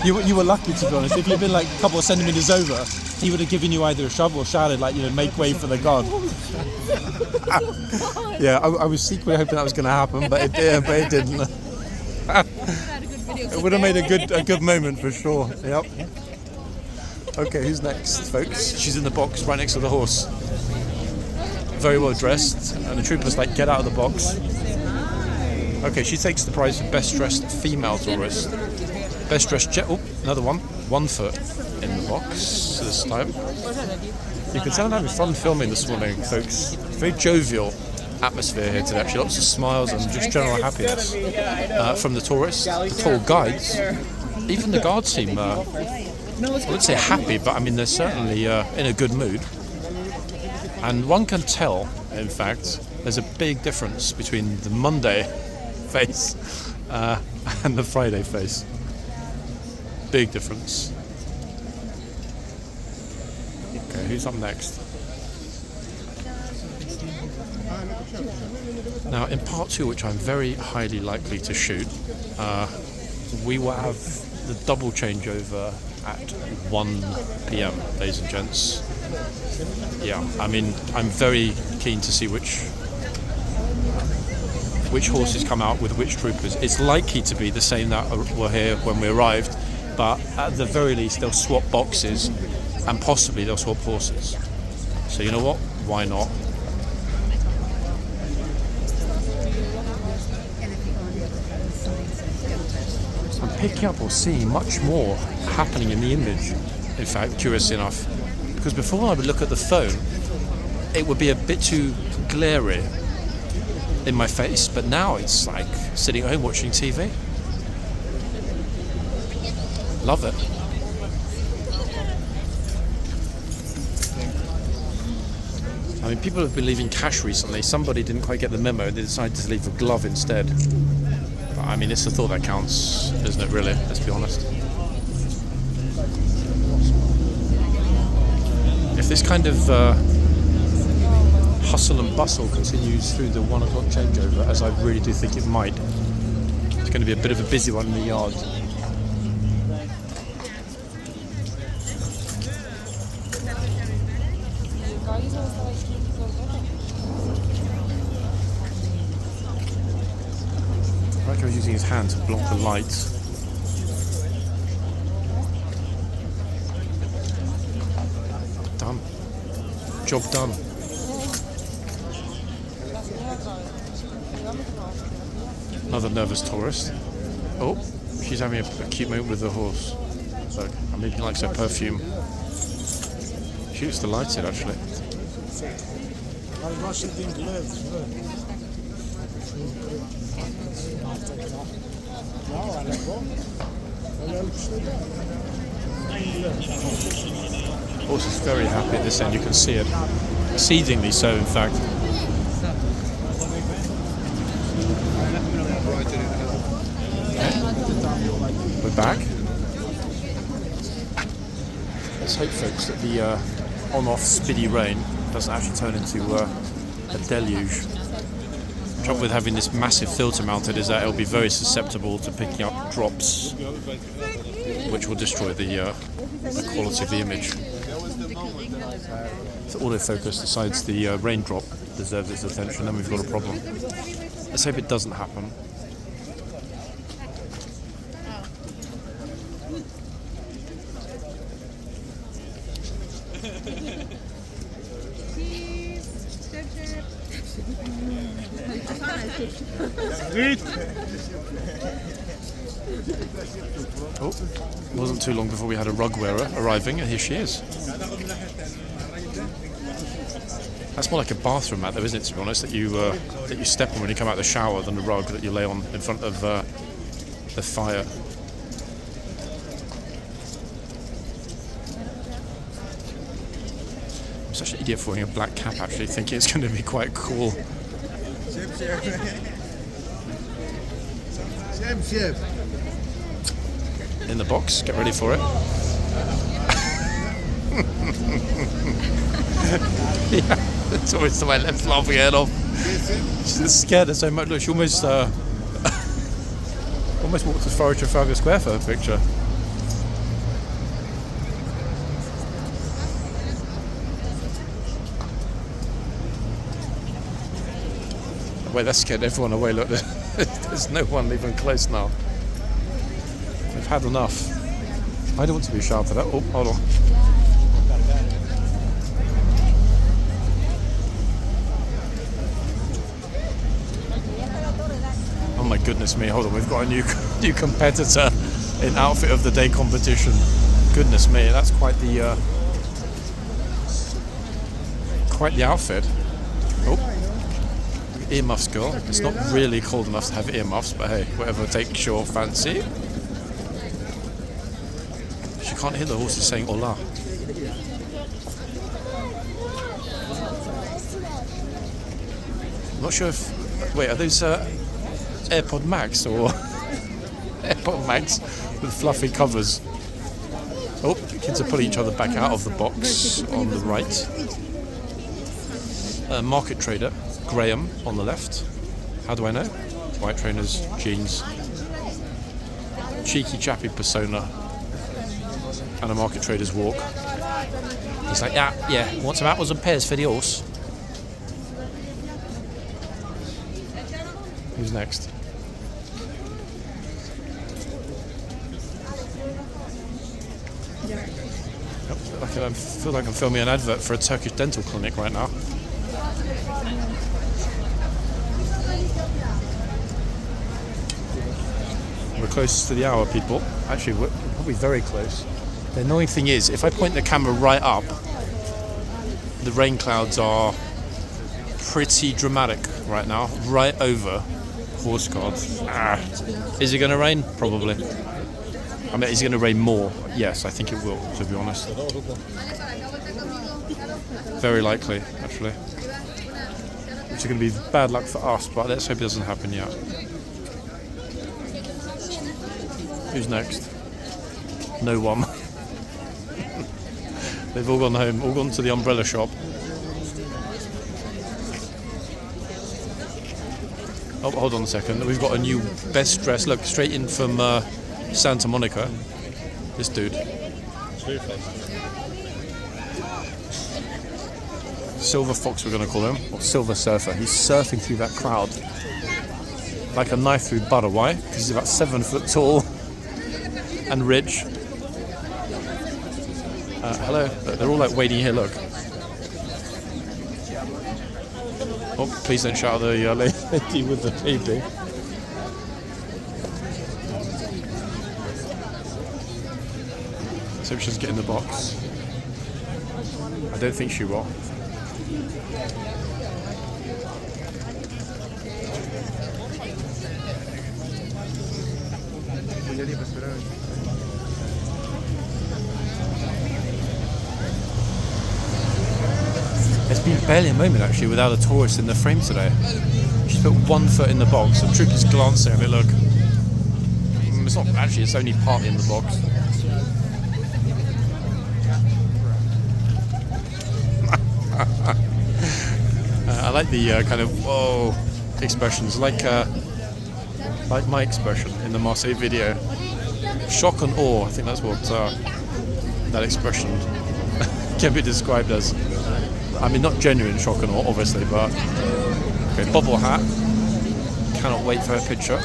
A: You were lucky, to be honest. If you'd been like a couple of centimetres over, he would have given you either a shove or shouted, like, make way for the guard. Yeah, I was secretly hoping that was going to happen, but it didn't. It would have made a good moment for sure. Yep. Okay, who's next, folks? She's in the box right next to the horse. Very well dressed, and the trooper's like, get out of the box. Okay, she takes the prize for best dressed female tourist. Best dressed oh, another one. 1 foot in the box this time. You can tell I'm having fun filming this morning, folks. Very jovial atmosphere here today, actually. Lots of smiles and just general happiness from the tourists, the tour guides. Even the guards seem, I wouldn't say happy, but I mean, they're certainly in a good mood. And one can tell, in fact, there's a big difference between the Monday face and the Friday face. Big difference. Okay, who's up next? Now, in part 2, which I'm very highly likely to shoot, we will have the double changeover at 1 p.m, ladies and gents. Yeah, I mean, I'm very keen to see which horses come out with which troopers. It's likely to be the same that were here when we arrived, but at the very least they'll swap boxes and possibly they'll swap horses. So you know what? Why not? I'm picking up or seeing much more happening in the image, in fact, curious enough. Because before I would look at the phone, it would be a bit too glary in my face, but now it's like sitting at home watching TV. Love it. I mean, people have been leaving cash recently. Somebody didn't quite get the memo. They decided to leave a glove instead. But, I mean, it's the thought that counts, isn't it, really? Let's be honest. If this kind of hustle and bustle continues through the 1 o'clock changeover, as I really do think it might, it's going to be a bit of a busy one in the yard. I was using his hand to block the lights. Done. Job done. Another nervous tourist. Oh, she's having a cute moment with the horse. Look, I mean, he likes her perfume. Shoots the lights in, actually. Horse is very happy at this end, you can see it. Exceedingly so, in fact. We're back. Let's hope, folks, that the on-off spiddy rain doesn't actually turn into a deluge. The trouble with having this massive filter mounted is that it'll be very susceptible to picking up drops, which will destroy the quality of the image. So autofocus decides the raindrop deserves its attention, then we've got a problem. Let's hope it doesn't happen. Oh, it wasn't too long before we had a rug wearer arriving, and here she is. That's more like a bathroom mat, though, isn't it? To be honest, that you step on when you come out of the shower, than a rug that you lay on in front of the fire. I'm such an idiot for wearing a black cap. Actually, thinking it's going to be quite cool. In the box, get ready for it. Yeah, it's always to my left, laughing her head off. She's scared her so much. Look, she almost walked as far as Trafalgar Square for her picture. Wait, that scared everyone away. Look, there's no one even close now. They've had enough. I don't want to be sharp for that. Oh, hold on. Oh my goodness me, hold on, we've got a new competitor in outfit of the day competition. Goodness me, that's quite the outfit. Oh. Earmuffs girl. It's not really cold enough to have earmuffs, but hey, whatever takes your fancy. She can't hear the horses saying hola. I'm not sure if... Wait, are those AirPod Max or... AirPod Max with fluffy covers? Oh, the kids are pulling each other back out of the box on the right. Market trader. Graham on the left. How do I know? White trainers, jeans, cheeky chappy persona, and a market trader's walk. He's like, yeah, want some apples and pears for the horse? Who's next? I feel like I'm filming an advert for a Turkish dental clinic right now. We're close to the hour, people. Actually, we're probably very close. The annoying thing is, if I point the camera right up, the rain clouds are pretty dramatic right now, right over horse guards. Is it going to rain? Probably. I mean, is it going to rain more? Yes, I think it will, to be honest. Very likely, actually. Which is going to be bad luck for us, but let's hope it doesn't happen yet. Who's next? No one. They've all gone home, all gone to the umbrella shop. Oh, hold on a second. We've got a new best dress. Look, straight in from Santa Monica. This dude. Silver Fox, we're going to call him. Or Silver Surfer. He's surfing through that crowd like a knife through butter. Why? Because he's about 7 foot tall and rich. Hello. They're all like waiting here, look. Oh, please don't shout at the lady with the baby. So she's getting the box. I don't think she will. There's been barely a moment actually without a tourist in the frame today. She's put 1 foot in the box. The troop is glancing at it. Look, it's not actually. It's only partly in the box. I like the kind of whoa expressions, like my expression in the Marseille video. Shock and awe. I think that's what that expression can be described as. I mean, not genuine shock and awe, obviously, but okay. Bobble hat. Cannot wait for her picture.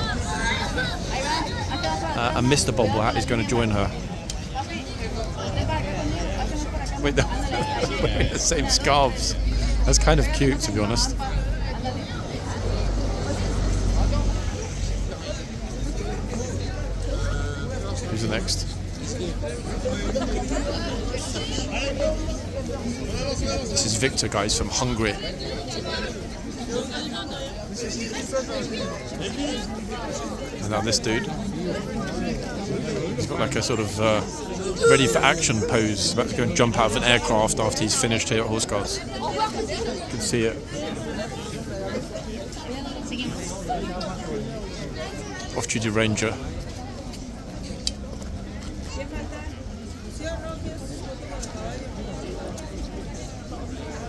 A: And Mr. Bobble Hat is going to join her. Wait, they're wearing the same scarves. That's kind of cute, to be honest. Who's the next? This is Victor, guys, from Hungary. And now this dude. He's got like a sort of ready for action pose. He's about to go and jump out of an aircraft after he's finished here at Horseguards. You can see it. Off-duty ranger.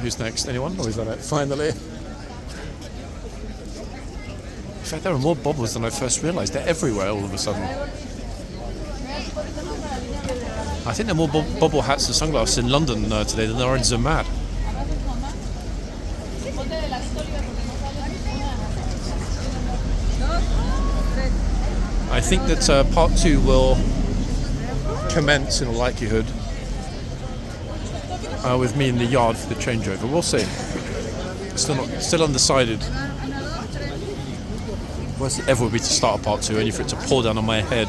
A: Who's next? Anyone? Or is that it? Finally. In fact, there are more bobbles than I first realised. They're everywhere all of a sudden. I think there are more bobble hats and sunglasses in London today than there are in Zermatt. I think that part 2 will commence in all likelihood with me in the yard for the changeover. We'll see. Still undecided. Worst it ever would be to start a part 2, only for it to pour down on my head.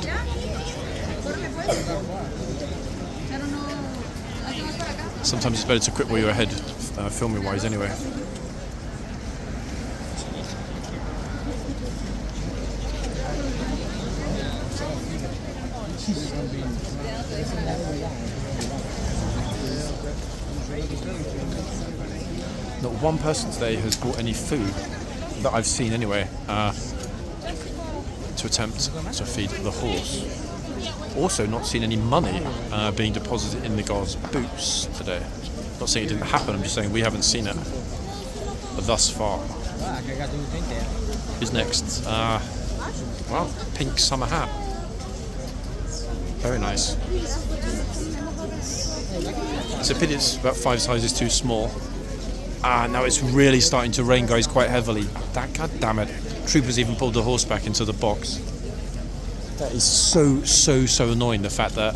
A: Sometimes it's better to quit while you're ahead, filming wise anyway. Not one person today has brought any food that I've seen anyway to attempt to feed the horse. Also not seen any money being deposited in the guard's boots today. Not saying it didn't happen, I'm just saying we haven't seen it thus far. Who's next? Well, pink summer hat. Very nice. It's a pity it's about 5 sizes too small. Now it's really starting to rain, guys, quite heavily. God damn it. Troopers even pulled the horse back into the box. That is so annoying, the fact that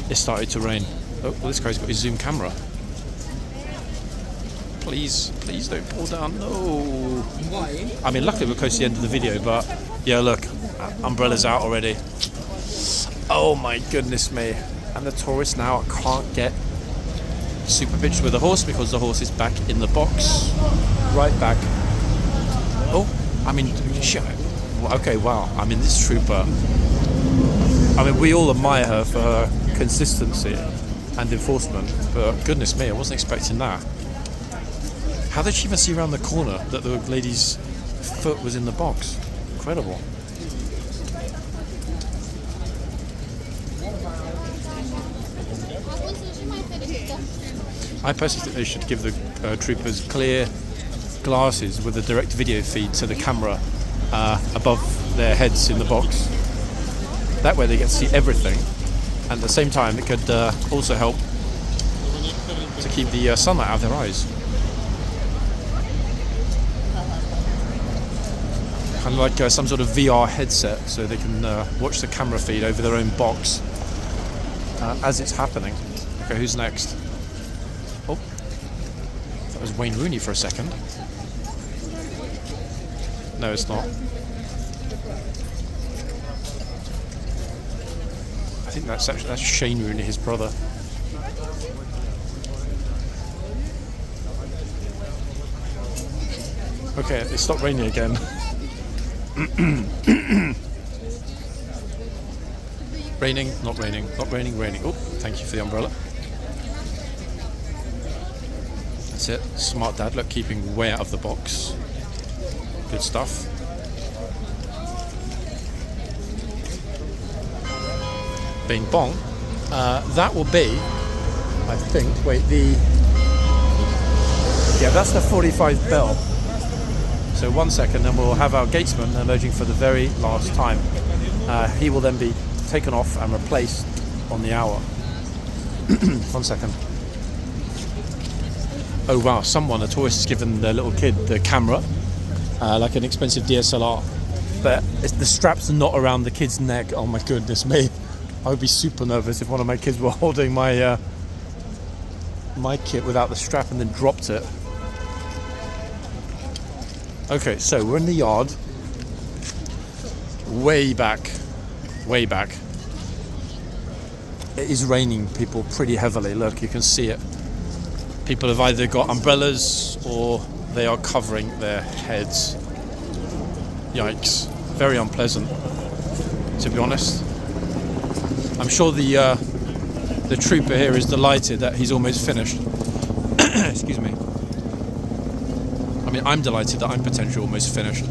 A: it started to rain. Oh, well, this guy's got his zoom camera. Please don't pull down. No. I mean, luckily we're close to the end of the video, but yeah, look, umbrella's out already. Oh my goodness me. And the tourists now can't get super pictures with the horse because the horse is back in the box. Right back. Oh, I mean, shit. Okay, wow. I mean, this trooper. I mean, we all admire her for her consistency and enforcement, but goodness me, I wasn't expecting that. How did she even see around the corner that the lady's foot was in the box? Incredible. I personally think they should give the troopers clear glasses with a direct video feed to the camera above their heads in the box. That way they get to see everything, and at the same time it could also help to keep the sunlight out of their eyes. Kind of like some sort of VR headset, so they can watch the camera feed over their own box as it's happening. Okay, who's next? Oh, that was Wayne Rooney for a second. No, it's not. I think that's Shane Rooney, his brother. Okay, it stopped raining again. Raining, not raining, not raining, raining. Oh, thank you for the umbrella. That's it. Smart dad, look, keeping way out of the box. Good stuff. Bing bong. That will be, I think, yeah, that's the 45 bell. So 1 second, and we'll have our gatesman emerging for the very last time. He will then be taken off and replaced on the hour. 1 second. Oh wow, a tourist has given their little kid the camera, like an expensive DSLR. But the strap's not around the kid's neck. Oh my goodness me. I would be super nervous if one of my kids were holding my my kit without the strap and then dropped it. Okay, so we're in the yard, way back. It is raining, people, pretty heavily. Look, you can see it. People have either got umbrellas or they are covering their heads. Yikes, very unpleasant, to be honest. I'm sure the trooper here is delighted that he's almost finished. Excuse me. I mean, I'm delighted that I'm potentially almost finished.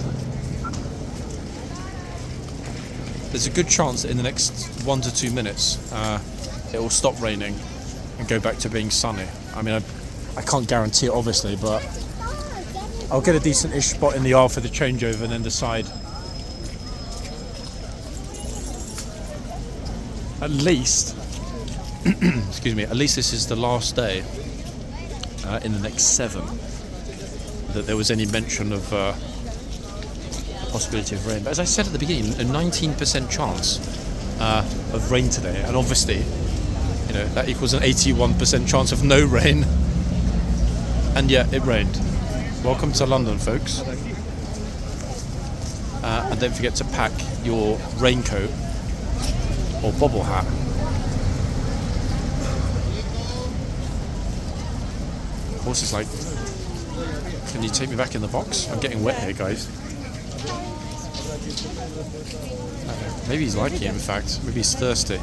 A: There's a good chance that in the next 1 to 2 minutes it will stop raining and go back to being sunny. I mean, I can't guarantee it obviously, but I'll get a decent-ish spot in the aisle for the changeover and then decide. At least, excuse me, at least this is the last day in the next 7 that there was any mention of the possibility of rain. But as I said at the beginning, a 19% chance of rain today, and obviously, you know, that equals an 81% chance of no rain, and yet it rained. Welcome to London, folks. And don't forget to pack your raincoat or bobble hat. Horse is like, can you take me back in the box? I'm getting wet here, guys. Maybe he's liking it, in fact. Maybe he's thirsty.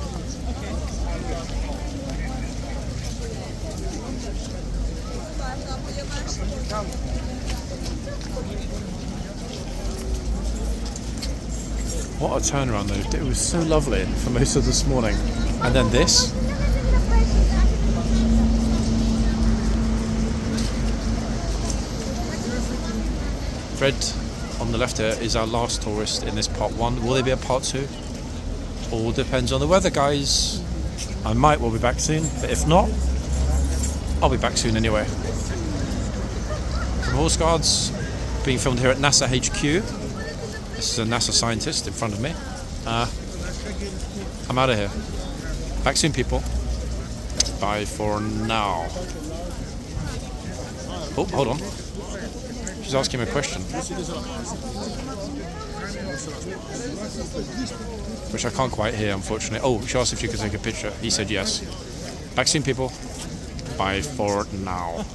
A: What a turnaround though. It was so lovely for most of this morning. And then this. Fred on the left here is our last tourist in this part 1. Will there be a part 2? All depends on the weather, guys. I might well be back soon, but if not, I'll be back soon anyway. From Horse Guards, being filmed here at NASA HQ. This is a NASA scientist in front of me. I'm out of here. Back soon, people. Bye for now. Oh, hold on. She's asking me a question. Which I can't quite hear, unfortunately. Oh, she asked if she could take a picture. He said yes. Back soon, people. Bye for now.